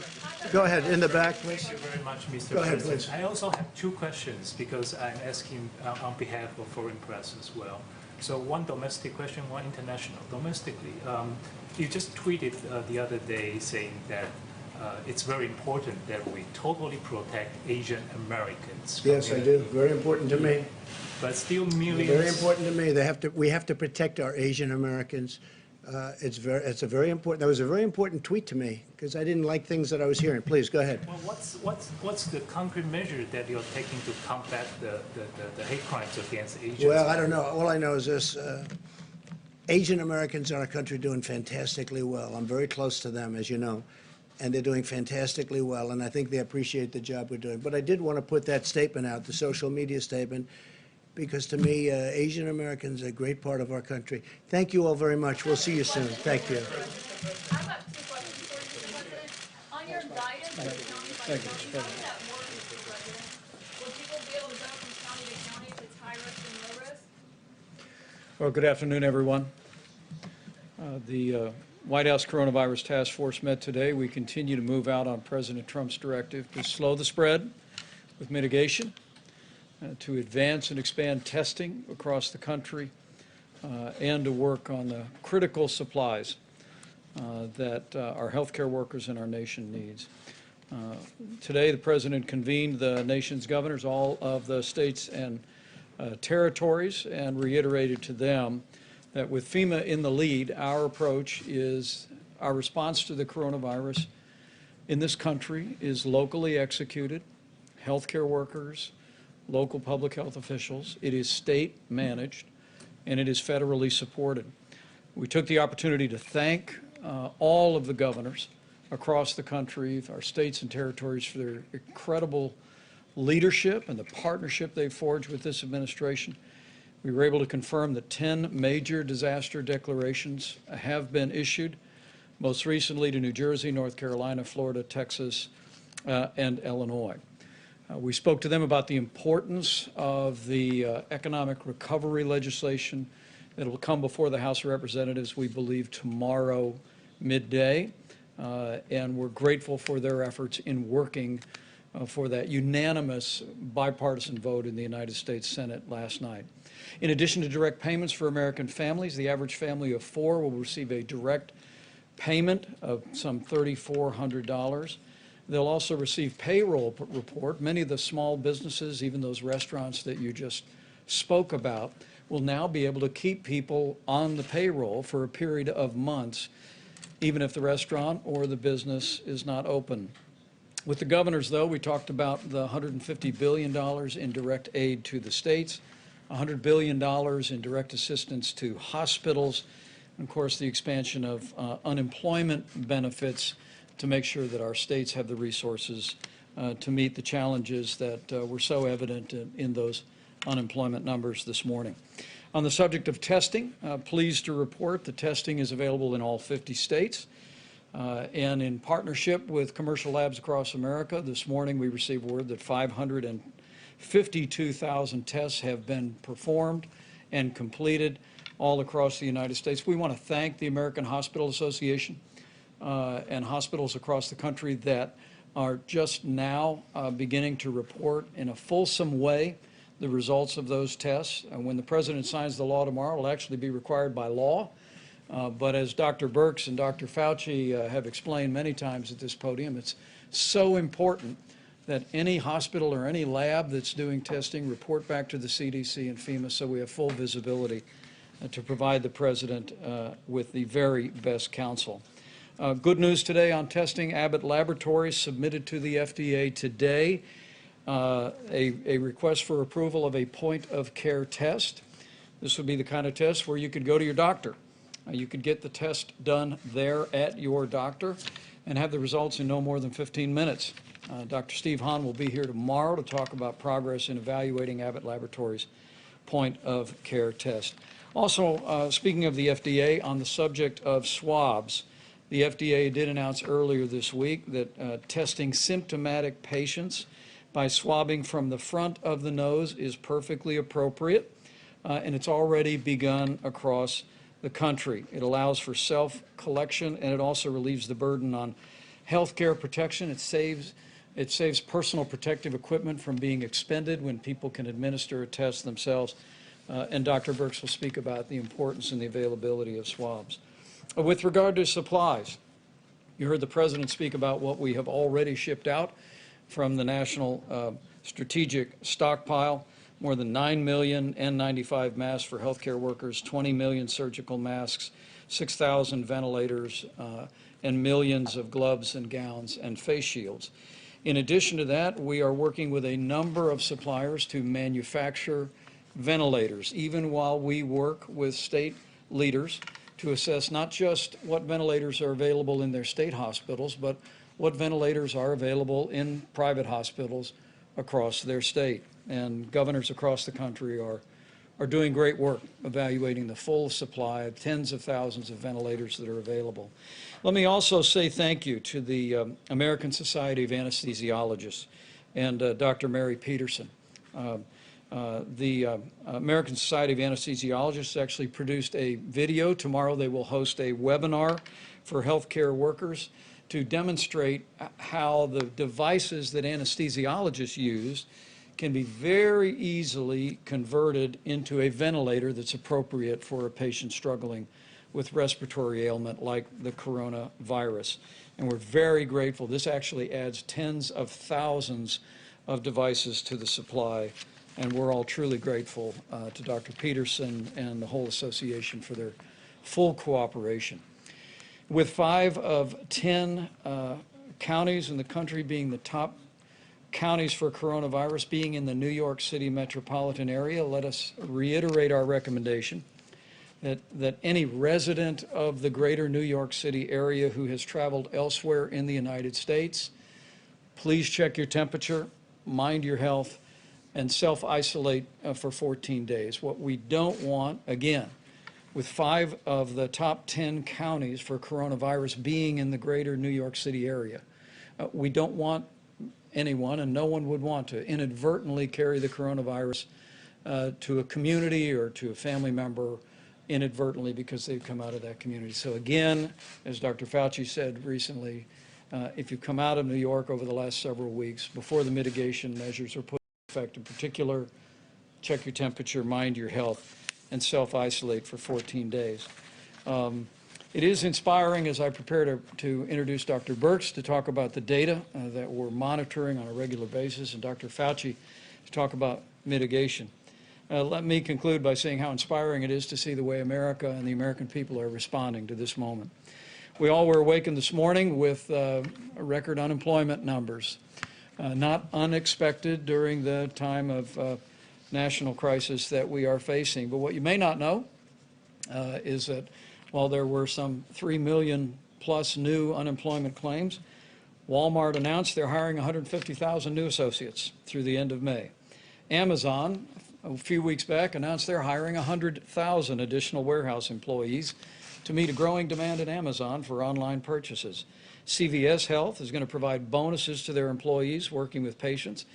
Go ahead, in the back, please. Thank you very much, Mr. Go ahead, President. please. I also have 2 questions because I'm asking on behalf of foreign press as well. So one domestic question, one international. Domestically, you just tweeted the other day saying that it's very important that we totally protect Asian Americans. Yes, I do. Very important to me. But still millions. Very important to me. We have to protect our Asian Americans. It's a very important. That was a very important tweet to me because I didn't like things that I was hearing. Please go ahead. Well, what's the concrete measure that you're taking to combat the hate crimes against Asians? Well, I don't know. All I know is this. Asian Americans in our country are doing fantastically well. I'm very close to them, as you know, and they're doing fantastically well, and I think they appreciate the job we're doing. But I did want to put that statement out, the social media statement, because to me, Asian Americans are a great part of our country. Thank you all very much. We'll see you soon. Thank you. I have 2 questions for you, Mr. President. On your guidance to county by county, how does that work, Mr. President? Will people be able to go from county to county if it's high risk and low risk? Well, good afternoon, everyone. The White House Coronavirus Task Force met today. We continue to move out on President Trump's directive to slow the spread with mitigation, to advance and expand testing across the country, and to work on the critical supplies that our healthcare workers in our nation needs. Today, the President convened the nation's governors, all of the states and territories, and reiterated to them that with FEMA in the lead, our approach is, our response to the coronavirus in this country is locally executed, healthcare workers, local public health officials. It is state managed, and it is federally supported. We took the opportunity to thank all of the governors across the country, our states and territories, for their incredible leadership and the partnership they've forged with this administration. We were able to confirm that 10 major disaster declarations have been issued, most recently to New Jersey, North Carolina, Florida, Texas, and Illinois. We spoke to them about the importance of the economic recovery legislation that will come before the House of Representatives, we believe, tomorrow midday. And we're grateful for their efforts in working for that unanimous bipartisan vote in the United States Senate last night. In addition to direct payments for American families, the average family of 4 will receive a direct payment of some $3,400. They'll also receive payroll report. Many of the small businesses, even those restaurants that you just spoke about, will now be able to keep people on the payroll for a period of months, even if the restaurant or the business is not open. With the governors, though, we talked about the $150 billion in direct aid to the states, $100 billion in direct assistance to hospitals, and of course the expansion of unemployment benefits to make sure that our states have the resources to meet the challenges that were so evident in those unemployment numbers this morning. On the subject of testing, pleased to report the testing is available in all 50 states. And in partnership with commercial labs across America, this morning we received word that 552,000 tests have been performed and completed all across the United States. We want to thank the American Hospital Association and hospitals across the country that are just now beginning to report in a fulsome way the results of those tests. And when the President signs the law tomorrow, it will actually be required by law. But as Dr. Birx and Dr. Fauci have explained many times at this podium, it's so important that any hospital or any lab that's doing testing report back to the CDC and FEMA so we have full visibility to provide the President with the very best counsel. Good news today on testing. Abbott Laboratories submitted to the FDA today a request for approval of a point-of-care test. This would be the kind of test where you could go to your doctor. You could get the test done there at your doctor and have the results in no more than 15 minutes. Dr. Steve Hahn will be here tomorrow to talk about progress in evaluating Abbott Laboratories' point-of-care test. Also, speaking of the FDA, on the subject of swabs, the FDA did announce earlier this week that testing symptomatic patients by swabbing from the front of the nose is perfectly appropriate, and it's already begun across the country. It allows for self-collection, and it also relieves the burden on healthcare protection. It saves personal protective equipment from being expended when people can administer a test themselves. And Dr. Birx will speak about the importance and the availability of swabs. With regard to supplies, you heard the President speak about what we have already shipped out from the National Strategic Stockpile. More than 9 million N95 masks for healthcare workers, 20 million surgical masks, 6,000 ventilators, and millions of gloves and gowns and face shields. In addition to that, we are working with a number of suppliers to manufacture ventilators, even while we work with state leaders to assess not just what ventilators are available in their state hospitals, but what ventilators are available in private hospitals across their state. And governors across the country are doing great work evaluating the full supply of tens of thousands of ventilators that are available. Let me also say thank you to the American Society of Anesthesiologists and Dr. Mary Peterson. The American Society of Anesthesiologists actually produced a video. Tomorrow they will host a webinar for healthcare workers to demonstrate how the devices that anesthesiologists use can be very easily converted into a ventilator that's appropriate for a patient struggling with respiratory ailment like the coronavirus. And we're very grateful. This actually adds tens of thousands of devices to the supply, and we're all truly grateful to Dr. Peterson and the whole association for their full cooperation. With 5 of 10 counties in the country being the top counties for coronavirus being in the New York City metropolitan area, let us reiterate our recommendation that any resident of the greater New York City area who has traveled elsewhere in the United States, please check your temperature, mind your health, and self-isolate for 14 days. What we don't want, again, with 5 of the top 10 counties for coronavirus being in the greater New York City area, we don't want anyone, and no one would want to, inadvertently carry the coronavirus to a community or to a family member inadvertently because they've come out of that community. So again, as Dr. Fauci said recently, if you come out of New York over the last several weeks, before the mitigation measures are put in effect, in particular, check your temperature, mind your health, and self-isolate for 14 days. It is inspiring as I prepare to introduce Dr. Birx to talk about the data that we're monitoring on a regular basis, and Dr. Fauci to talk about mitigation. Let me conclude by saying how inspiring it is to see the way America and the American people are responding to this moment. We all were awakened this morning with record unemployment numbers, not unexpected during the time of national crisis that we are facing. But what you may not know is that while there were some 3 million plus new unemployment claims, Walmart announced they're hiring 150,000 new associates through the end of May. Amazon, a few weeks back, announced they're hiring 100,000 additional warehouse employees to meet a growing demand at Amazon for online purchases. CVS Health is going to provide bonuses to their employees working with patients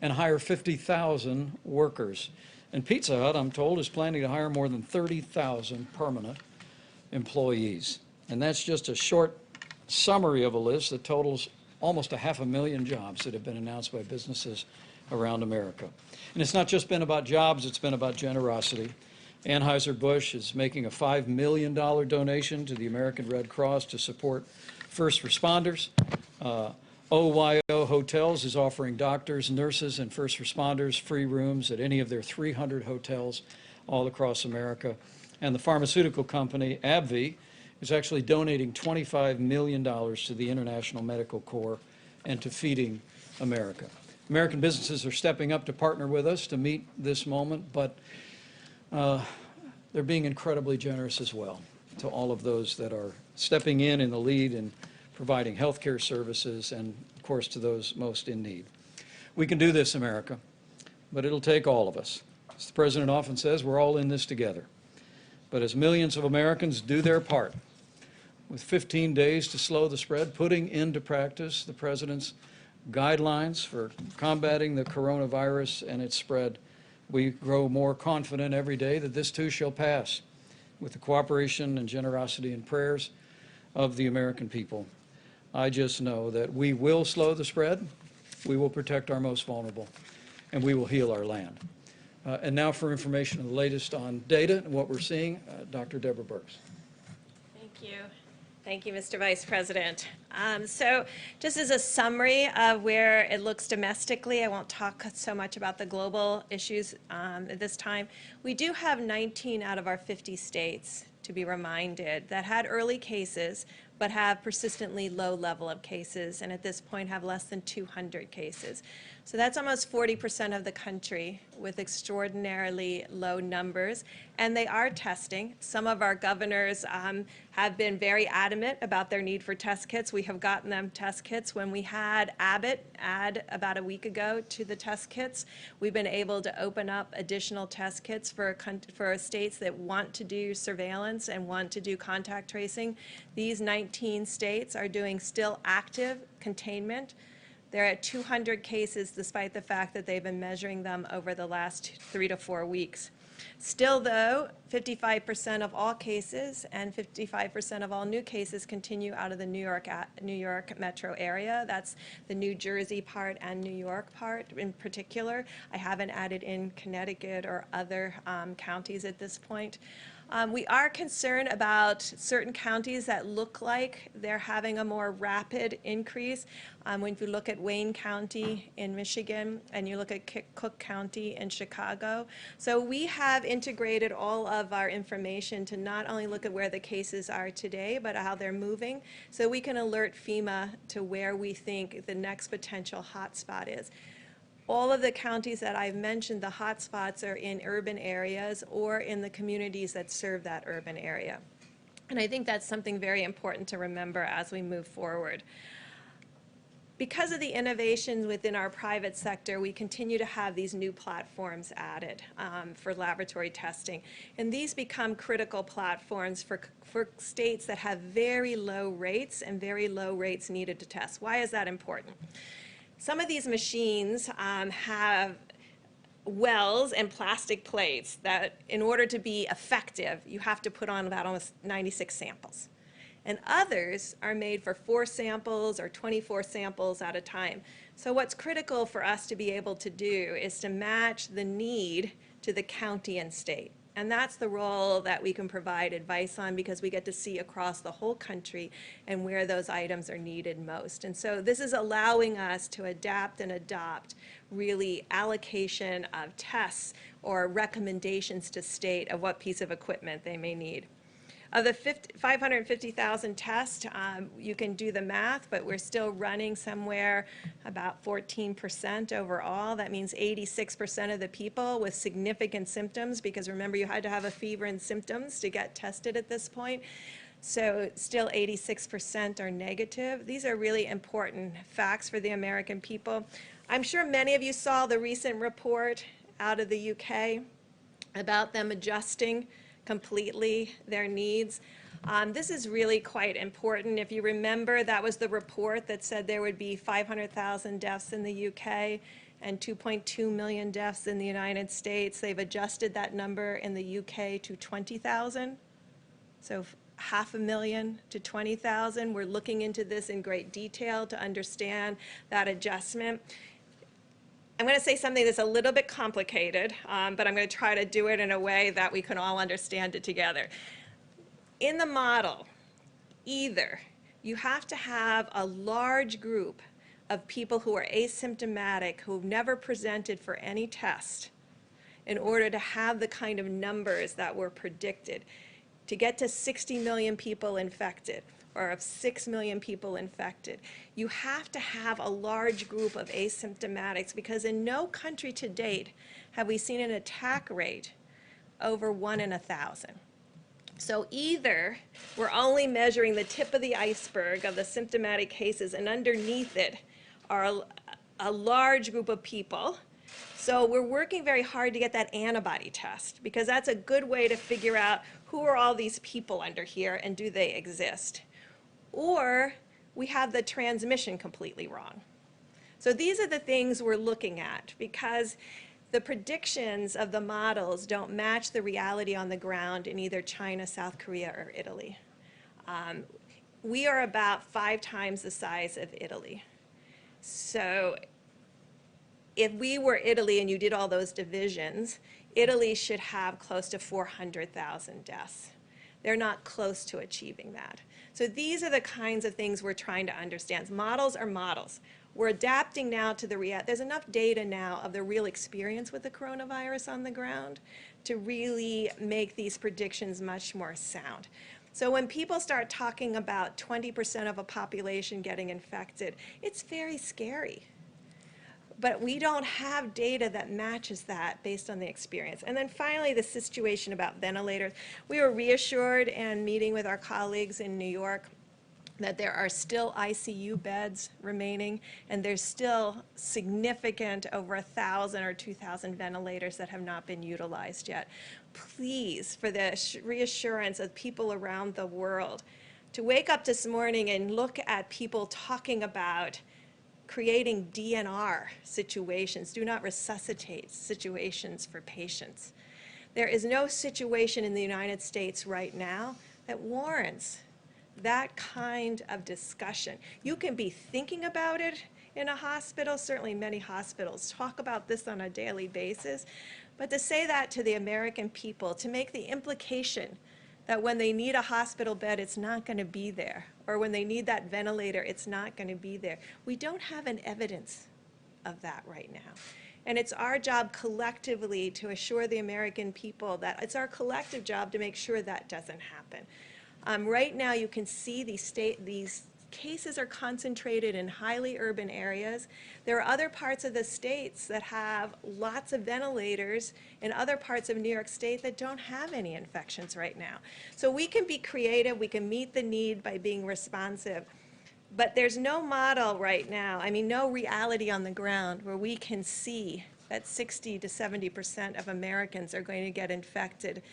and hire 50,000 workers. And Pizza Hut, I'm told, is planning to hire more than 30,000 permanent employees. And that's just a short summary of a list that totals almost 500,000 jobs that have been announced by businesses around America. And it's not just been about jobs, it's been about generosity. Anheuser-Busch is making a $5 million donation to the American Red Cross to support first responders. OYO Hotels is offering doctors, nurses, and first responders free rooms at any of their 300 hotels all across America. And the pharmaceutical company, AbbVie, is actually donating $25 million to the International Medical Corps and to Feeding America. American businesses are stepping up to partner with us to meet this moment, but they're being incredibly generous as well to all of those that are stepping in the lead and providing health care services and, of course, to those most in need. We can do this, America, but it'll take all of us. As the President often says, we're all in this together. But as millions of Americans do their part, with 15 days to slow the spread, putting into practice the President's guidelines for combating the coronavirus and its spread, we grow more confident every day that this too shall pass with the cooperation and generosity and prayers of the American people. I just know that we will slow the spread, we will protect our most vulnerable, and we will heal our land. And now for information on the latest on data and what we're seeing, Dr. Deborah Birx. Thank you. Thank you, Mr. Vice President. So just as a summary of where it looks domestically, I won't talk so much about the global issues at this time. We do have 19 out of our 50 states, to be reminded, that had early cases but have persistently low level of cases, and at this point have less than 200 cases. So that's almost 40% of the country with extraordinarily low numbers, and they are testing. Some of our governors have been very adamant about their need for test kits. We have gotten them test kits. When we had Abbott add about a week ago to the test kits, we've been able to open up additional test kits for states that want to do surveillance and want to do contact tracing. These 19 states are doing still active containment. They're at 200 cases despite the fact that they've been measuring them over the last 3 to 4 weeks. Still though, 55% of all cases and 55% of all new cases continue out of the New York metro area. That's the New Jersey part and New York part in particular. I haven't added in Connecticut or other counties at this point. We are concerned about certain counties that look like they're having a more rapid increase. When you look at Wayne County in Michigan and you look at Cook County in Chicago. So we have integrated all of our information to not only look at where the cases are today, but how they're moving, so we can alert FEMA to where we think the next potential hotspot is. All of the counties that I've mentioned, the hotspots are in urban areas or in the communities that serve that urban area. And I think that's something very important to remember as we move forward. Because of the innovations within our private sector, we continue to have these new platforms added for laboratory testing. And these become critical platforms for states that have very low rates and very low rates needed to test. Why is that important? Some of these machines have wells and plastic plates that in order to be effective, you have to put on about almost 96 samples. And others are made for 4 samples or 24 samples at a time. So what's critical for us to be able to do is to match the need to the county and state. And that's the role that we can provide advice on, because we get to see across the whole country and where those items are needed most. And so this is allowing us to adapt and adopt really allocation of tests or recommendations to state of what piece of equipment they may need. Of the 550,000 tests, you can do the math, but we're still running somewhere about 14% overall. That means 86% of the people with significant symptoms, because remember, you had to have a fever and symptoms to get tested at this point. So still 86% are negative. These are really important facts for the American people. I'm sure many of you saw the recent report out of the UK about them adjusting completely their needs. This is really quite important. If you remember, that was the report that said there would be 500,000 deaths in the UK and 2.2 million deaths in the United States. They've adjusted that number in the UK to 20,000. So 500,000 to 20,000. We're looking into this in great detail to understand that adjustment. I'm going to say something that's a little bit complicated, but I'm going to try to do it in a way that we can all understand it together. In the model, either you have to have a large group of people who are asymptomatic, who've never presented for any test, in order to have the kind of numbers that were predicted. To get to 60 million people infected, or of 6 million people infected, you have to have a large group of asymptomatics, because in no country to date have we seen an attack rate over 1 in 1,000. So either we're only measuring the tip of the iceberg of the symptomatic cases, and underneath it are a large group of people. So we're working very hard to get that antibody test, because that's a good way to figure out who are all these people under here and do they exist. Or we have the transmission completely wrong. So these are the things we're looking at, because the predictions of the models don't match the reality on the ground in either China, South Korea, or Italy. We are about 5 times the size of Italy. So if we were Italy and you did all those divisions, Italy should have close to 400,000 deaths. They're not close to achieving that. So these are the kinds of things we're trying to understand. Models are models. We're adapting now to the reality. There's enough data now of the real experience with the coronavirus on the ground to really make these predictions much more sound. So when people start talking about 20% of a population getting infected, it's very scary. But we don't have data that matches that based on the experience. And then finally, the situation about ventilators. We were reassured in meeting with our colleagues in New York that there are still ICU beds remaining, and there's still significant over 1,000 or 2,000 ventilators that have not been utilized yet. Please, for the reassurance of people around the world, to wake up this morning and look at people talking about creating DNR situations, do not resuscitate situations for patients. There is no situation in the United States right now that warrants that kind of discussion. You can be thinking about it in a hospital. Certainly many hospitals talk about this on a daily basis. But to say that to the American people, to make the implication that when they need a hospital bed, it's not going to be there, or when they need that ventilator, it's not going to be there. We don't have an evidence of that right now. And it's our job collectively to assure the American people that it's our collective job to make sure that doesn't happen. Right now, you can see these cases are concentrated in highly urban areas. There are other parts of the states that have lots of ventilators in other parts of New York State that don't have any infections right now. So we can be creative, we can meet the need by being responsive, But there's no model right now, I mean, no reality on the ground where we can see that 60 to 70% of Americans are going to get infected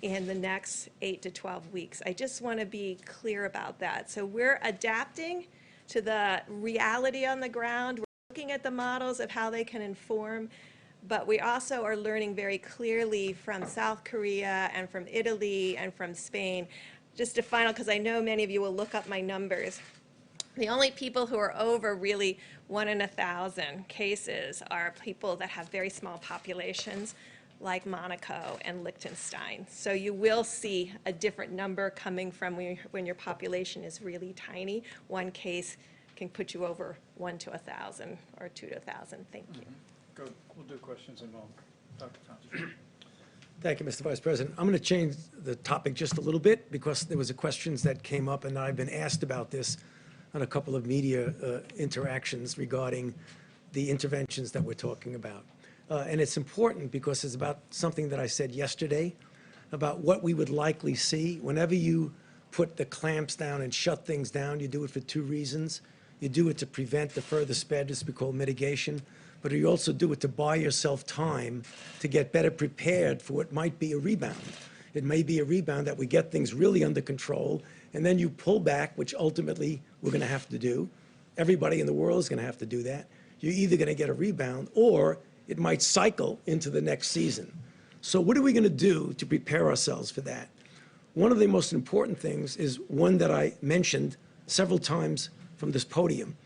in the next 8 to 12 weeks. I just want to be clear about that. So we're adapting to the reality on the ground. We're looking at the models of how they can inform, but we also are learning very clearly from South Korea and from Italy and from Spain. Just a final, because I know many of you will look up my numbers. The only people who are over really 1 in 1,000 cases are people that have very small populations, like Monaco and Liechtenstein. So you will see a different number coming from when your population is really tiny. One case can put you over 1 to 1,000 or 2 to 1,000. Thank you. Good. We'll do questions in a moment. Dr. Thompson. Thank you, Mr. Vice President. I'm going to change the topic just a little bit because there was a questions that came up, and I've been asked about this on a couple of media interactions regarding the interventions that we're talking about. And it's important because it's about something that I said yesterday about what we would likely see. Whenever you put the clamps down and shut things down, you do it for 2 reasons. You do it to prevent the further spread, this we call mitigation, but you also do it to buy yourself time to get better prepared for what might be a rebound. It may be a rebound that we get things really under control, and then you pull back, which ultimately we're going to have to do. Everybody in the world is going to have to do that. You're either going to get a rebound or it might cycle into the next season. So what are we going to do to prepare ourselves for that? One of the most important things is one that I mentioned several times from this podium,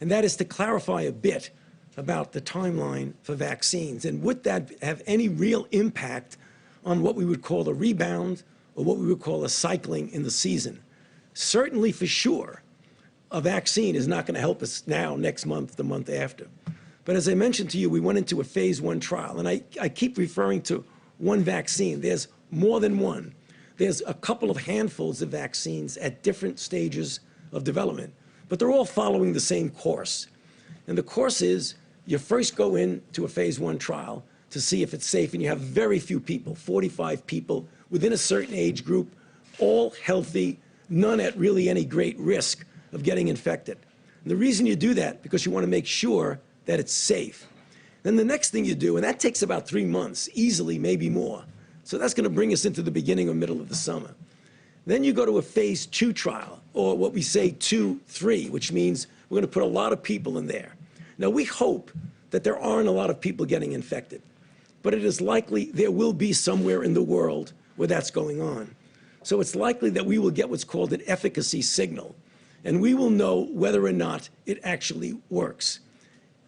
and that is to clarify a bit about the timeline for vaccines. And would that have any real impact on what we would call a rebound or what we would call a cycling in the season? Certainly, for sure, a vaccine is not going to help us now, next month, the month after. But as I mentioned to you, we went into a phase 1 trial, and I keep referring to one vaccine. There's more than one. There's a couple of handfuls of vaccines at different stages of development, but they're all following the same course. And the course is you first go into a phase 1 trial to see if it's safe, and you have very few people, 45 people within a certain age group, all healthy, none at really any great risk of getting infected. And the reason you do that, because you want to make sure that it's safe. Then the next thing you do, and that takes about 3 months, easily, maybe more. So that's going to bring us into the beginning or middle of the summer. Then you go to a phase 2 trial, or what we say 2-3, which means we're going to put a lot of people in there. Now, we hope that there aren't a lot of people getting infected, but it is likely there will be somewhere in the world where that's going on. So it's likely that we will get what's called an efficacy signal, and we will know whether or not it actually works.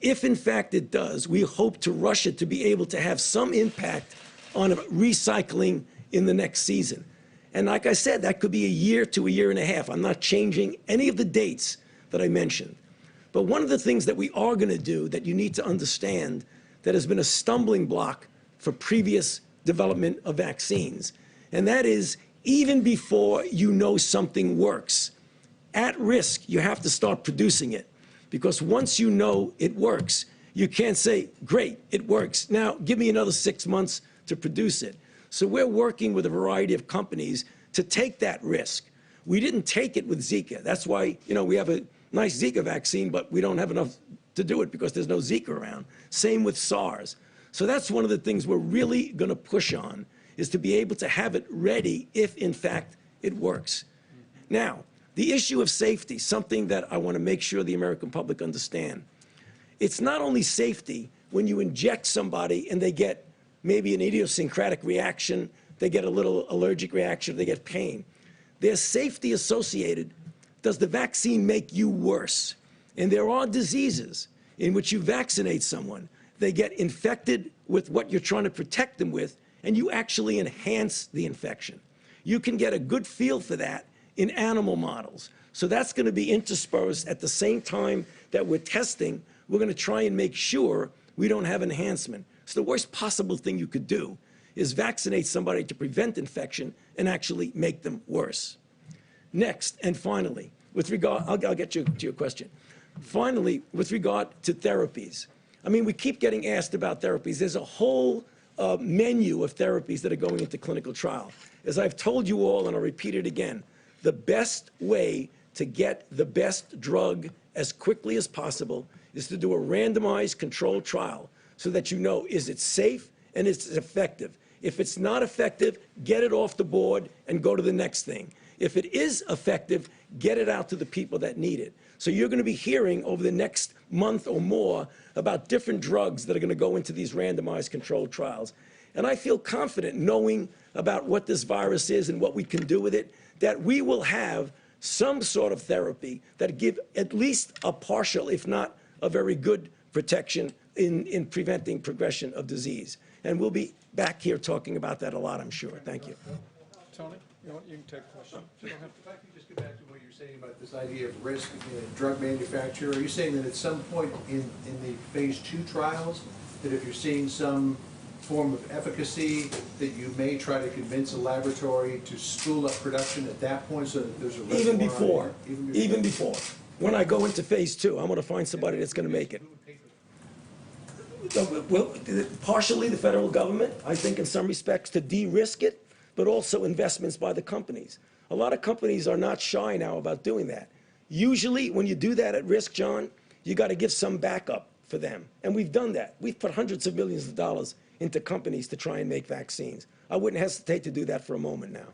If, in fact, it does, we hope to rush it to be able to have some impact on recycling in the next season. And like I said, that could be a year to a year and a half. I'm not changing any of the dates that I mentioned. But one of the things that we are going to do that you need to understand that has been a stumbling block for previous development of vaccines, and that is even before you know something works, at risk, you have to start producing it. Because once you know it works, you can't say, great, it works. Now, give me another 6 months to produce it. So we're working with a variety of companies to take that risk. We didn't take it with Zika. That's why, we have a nice Zika vaccine, but we don't have enough to do it because there's no Zika around. Same with SARS. So that's one of the things we're really going to push on, is to be able to have it ready if, in fact, it works. Now, the issue of safety, something that I want to make sure the American public understand. It's not only safety when you inject somebody and they get maybe an idiosyncratic reaction, they get a little allergic reaction, they get pain. There's safety associated. Does the vaccine make you worse? And there are diseases in which you vaccinate someone, they get infected with what you're trying to protect them with, and you actually enhance the infection. You can get a good feel for that in animal models. So that's going to be interspersed at the same time that we're testing. We're going to try and make sure we don't have enhancement. So the worst possible thing you could do is vaccinate somebody to prevent infection and actually make them worse. Next, and finally, with regard, I'll get you to your question. Finally, with regard to therapies. I mean, we keep getting asked about therapies. There's a whole menu of therapies that are going into clinical trial. As I've told you all, and I'll repeat it again, the best way to get the best drug as quickly as possible is to do a randomized controlled trial so that you know, is it safe and is it effective? If it's not effective, get it off the board and go to the next thing. If it is effective, get it out to the people that need it. So you're going to be hearing over the next month or more about different drugs that are going to go into these randomized controlled trials. And I feel confident, knowing about what this virus is and what we can do with it, that we will have some sort of therapy that give at least a partial, if not a very good protection in preventing progression of disease. And we'll be back here talking about that a lot, I'm sure. Thank you. Tony, you can take a question. If I could just go back to what you're saying about this idea of risk in a drug manufacturer, are you saying that at some point in the phase 2 trials, that if you're seeing some form of efficacy, that you may try to convince a laboratory to spool up production at that point so that there's a reservoir? Even before. When I go into phase 2, I'm going to find somebody that's going to make it. Well, partially the federal government, I think in some respects to de-risk it, but also investments by the companies. A lot of companies are not shy now about doing that. Usually when you do that at risk, John, you got to give some backup for them. And we've done that. We've put hundreds of millions of dollars into companies to try and make vaccines. I wouldn't hesitate to do that for a moment now.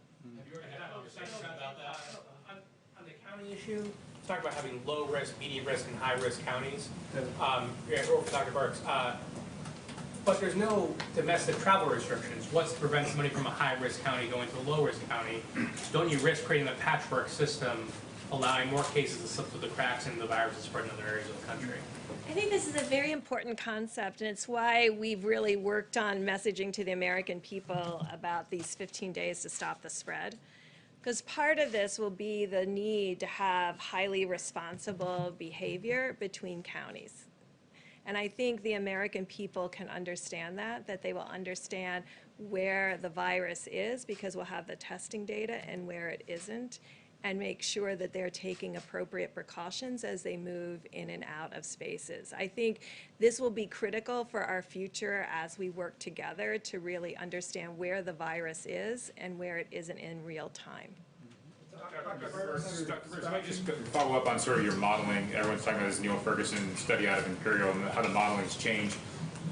On the county issue, talk about having low risk, medium risk, and high risk counties. Or for Dr. Birx. But there's no domestic travel restrictions. What prevents somebody from a high risk county going to a low risk county? Don't you risk creating a patchwork system, allowing more cases to slip through the cracks and the virus to spread in other areas of the country? I think this is a very important concept, and it's why we've really worked on messaging to the American people about these 15 days to stop the spread. Because part of this will be the need to have highly responsible behavior between counties. And I think the American people can understand that they will understand where the virus is because we'll have the testing data and where it isn't, and make sure that they're taking appropriate precautions as they move in and out of spaces. I think this will be critical for our future as we work together to really understand where the virus is and where it isn't in real time. Dr. Birx, I just follow up on sort of your modeling. Everyone's talking about this Neil Ferguson study out of Imperial and how the modeling's changed.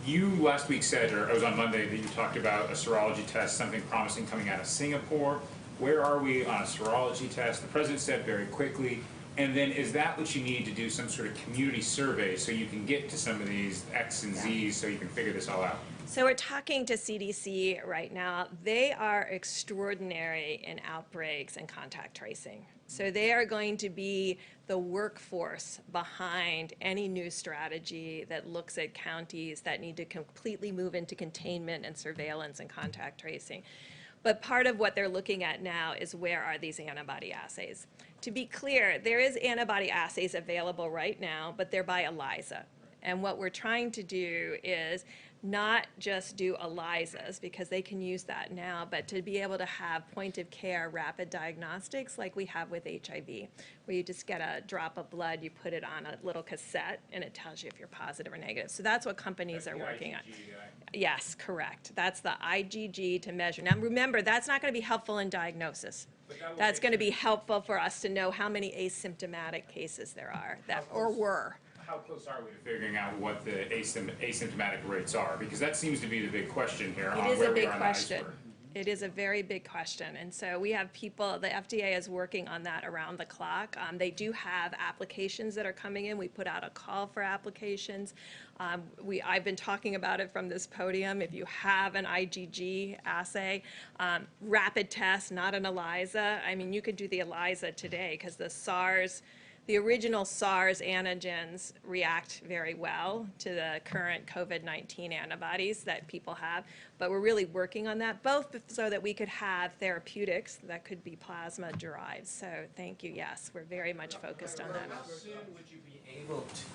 You last week said, or it was on Monday, that you talked about a serology test, something promising coming out of Singapore. Where are we on a serology test? The president said very quickly. And then is that what you need to do, some sort of community survey so you can get to some of these X and Z's so you can figure this all out? So we're talking to CDC right now. They are extraordinary in outbreaks and contact tracing. So they are going to be the workforce behind any new strategy that looks at counties that need to completely move into containment and surveillance and contact tracing. But part of what they're looking at now is where are these antibody assays. To be clear, there is antibody assays available right now, but they're by ELISA. And what we're trying to do is not just do ELISAs, because they can use that now, but to be able to have point-of-care rapid diagnostics like we have with HIV, where you just get a drop of blood, you put it on a little cassette, and it tells you if you're positive or negative. So that's what companies are working on. Yes, correct. That's the IgG to measure. Now remember, that's not going to be helpful in diagnosis. That's going to be helpful for us to know how many asymptomatic cases there are, or were. How close are we to figuring out what the asymptomatic rates are? Because that seems to be the big question here on where we are on the iceberg. It is a very big question. And so we have people, the FDA is working on that around the clock. They do have applications that are coming in. We put out a call for applications. I've been talking about it from this podium. If you have an IgG assay, rapid test, not an ELISA. I mean, you could do the ELISA today because the original SARS antigens react very well to the current COVID-19 antibodies that people have, but we're really working on that, both so that we could have therapeutics that could be plasma derived. So thank you, yes, we're very much focused on that.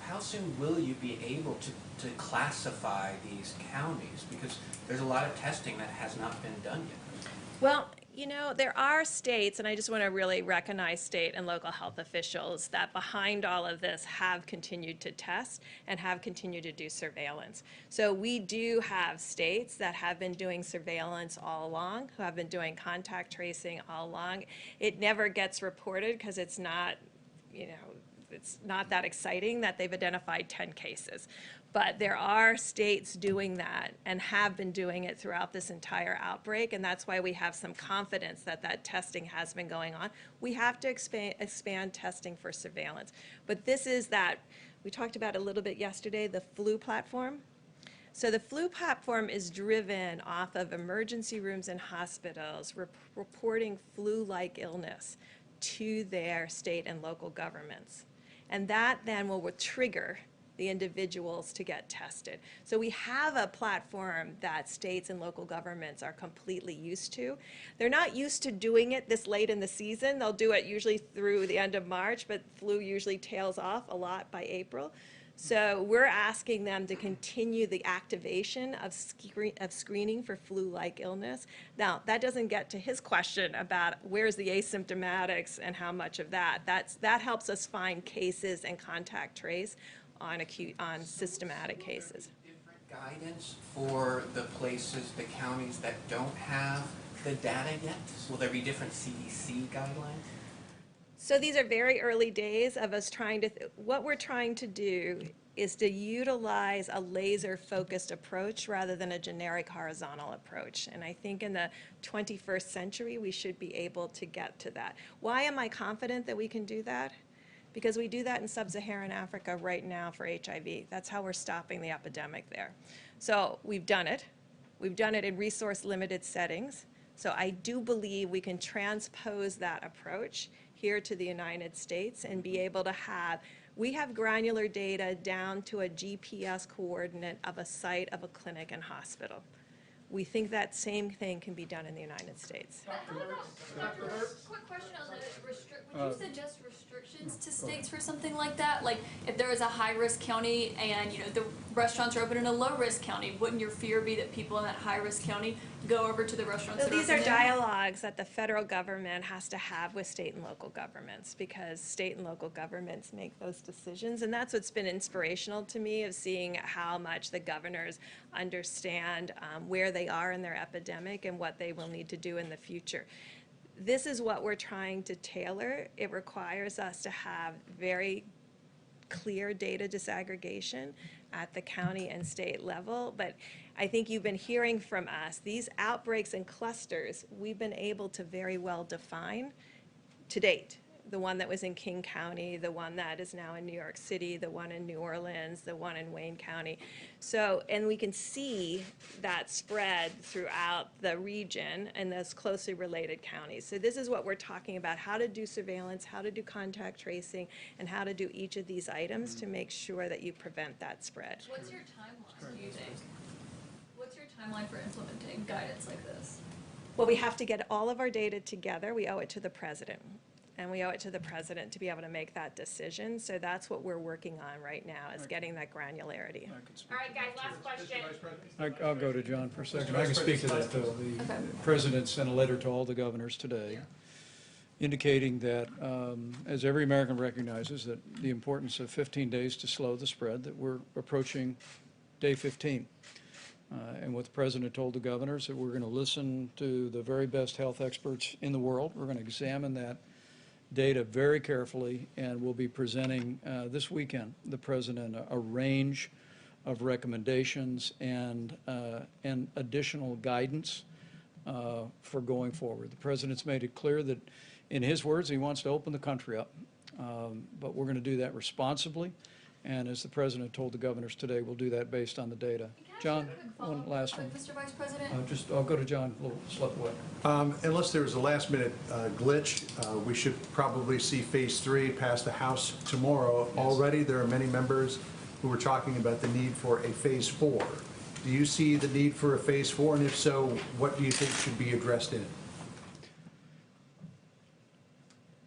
How soon will you be able to classify these counties? Because there's a lot of testing that has not been done yet. Well, you know, there are states, and I just want to really recognize state and local health officials that behind all of this have continued to test and have continued to do surveillance. So we do have states that have been doing surveillance all along, who have been doing contact tracing all along. It never gets reported because it's not it's not that exciting that they've identified 10 cases. But there are states doing that and have been doing it throughout this entire outbreak, and that's why we have some confidence that that testing has been going on. We have to expand testing for surveillance. But this is that, we talked about a little bit yesterday, the flu platform. So the flu platform is driven off of emergency rooms and hospitals reporting flu-like illness to their state and local governments. And that then will trigger the individuals to get tested. So we have a platform that states and local governments are completely used to. They're not used to doing it this late in the season. They'll do it usually through the end of March, but flu usually tails off a lot by April. So we're asking them to continue the activation of screening for flu-like illness. Now, that doesn't get to his question about where's the asymptomatics and how much of that. That helps us find cases and contact trace on systematic cases. Different guidance for the places, the counties that don't have the data yet? Will there be different CDC guidelines? So these are very early days of us trying to, what we're trying to do is to utilize a laser-focused approach rather than a generic horizontal approach. And I think in the 21st century, we should be able to get to that. Why am I confident that we can do that? Because we do that in sub-Saharan Africa right now for HIV. That's how we're stopping the epidemic there. So we've done it. We've done it in resource-limited settings. So I do believe we can transpose that approach here to the United States and be able to have, we have granular data down to a GPS coordinate of a site of a clinic and hospital. We think that same thing can be done in the United States. Quick question on the would you suggest restrictions to states for something like that? Like if there is a high-risk county and the restaurants are open in a low-risk county, wouldn't your fear be that people in that high-risk county go over to the restaurants So that are these are open there? dialogues that the federal government has to have with state and local governments because state and local governments make those decisions. And that's what's been inspirational to me of seeing how much the governors understand where they are in their epidemic and what they will need to do in the future. This is what we're trying to tailor. It requires us to have very clear data disaggregation at the county and state level, but I think you've been hearing from us, these outbreaks and clusters, we've been able to very well define to date. The one that was in King County, the one that is now in New York City, the one in New Orleans, the one in Wayne County. So, and we can see that spread throughout the region and those closely related counties. So this is what we're talking about, how to do surveillance, how to do contact tracing, and how to do each of these items to make sure that you prevent that spread. What's your timeline, do you think? What's your timeline for implementing guidance like this? Well, we have to get all of our data together. We owe it to the president. And we owe it to the president to be able to make that decision. So that's what we're working on right now, is getting that granularity. All right, guys, last question. I'll go to John for a second. I can speak to that, though. The president sent a letter to all the governors today indicating that, as every American recognizes, that the importance of 15 days to slow the spread, that we're approaching day 15. And what the president told the governors, that we're going to listen to the very best health experts in the world. We're going to examine that data very carefully, and we'll be presenting this weekend, the president, a range of recommendations and additional guidance for going forward. The president's made it clear that, in his words, he wants to open the country up, but we're going to do that responsibly. And as the president told the governors today, we'll do that based on the data. John, one last one. Mr. Vice President? I'll go to John a little slip away. Unless there was a last-minute glitch, we should probably see Phase 3 pass the House tomorrow. Yes. Already, there are many members who were talking about the need for a Phase 4. Do you see the need for a Phase 4? And if so, what do you think should be addressed in it?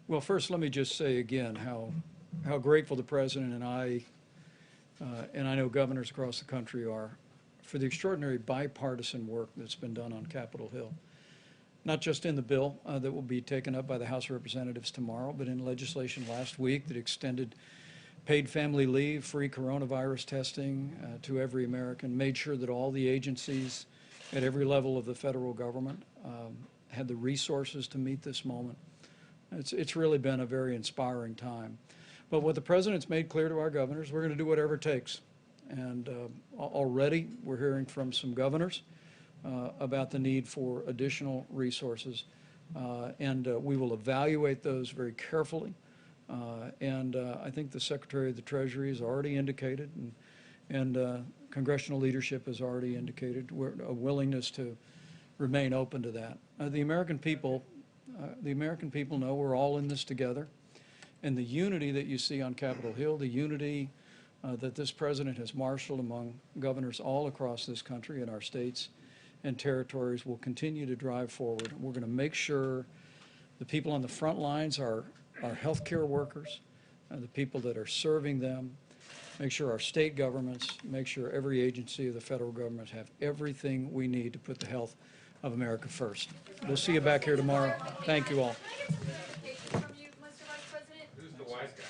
Well, first, let me just say again how grateful the president and I know governors across the country are for the extraordinary bipartisan work that's been done on Capitol Hill. Not just in the bill that will be taken up by the House of Representatives tomorrow, but in legislation last week that extended paid family leave, free coronavirus testing to every American, made sure that all the agencies at every level of the federal government had the resources to meet this moment. It's really been a very inspiring time. But what the president's made clear to our governors, we're going to do whatever it takes. And already we're hearing from some governors about the need for additional resources. And we will evaluate those very carefully. And I think the Secretary of the Treasury has already indicated, and congressional leadership has already indicated a willingness to remain open to that. The American people know we're all in this together. And the unity that you see on Capitol Hill, the unity that this president has marshaled among governors all across this country and our states and territories will continue to drive forward. We're going to make sure the people on the front lines are our healthcare workers, the people that are serving them, make sure our state governments, make sure every agency of the federal government have everything we need to put the health of America first. We'll see you back here tomorrow. Thank you all. Can I get some clarification from you, Mr. Vice President? Who's the wise guy?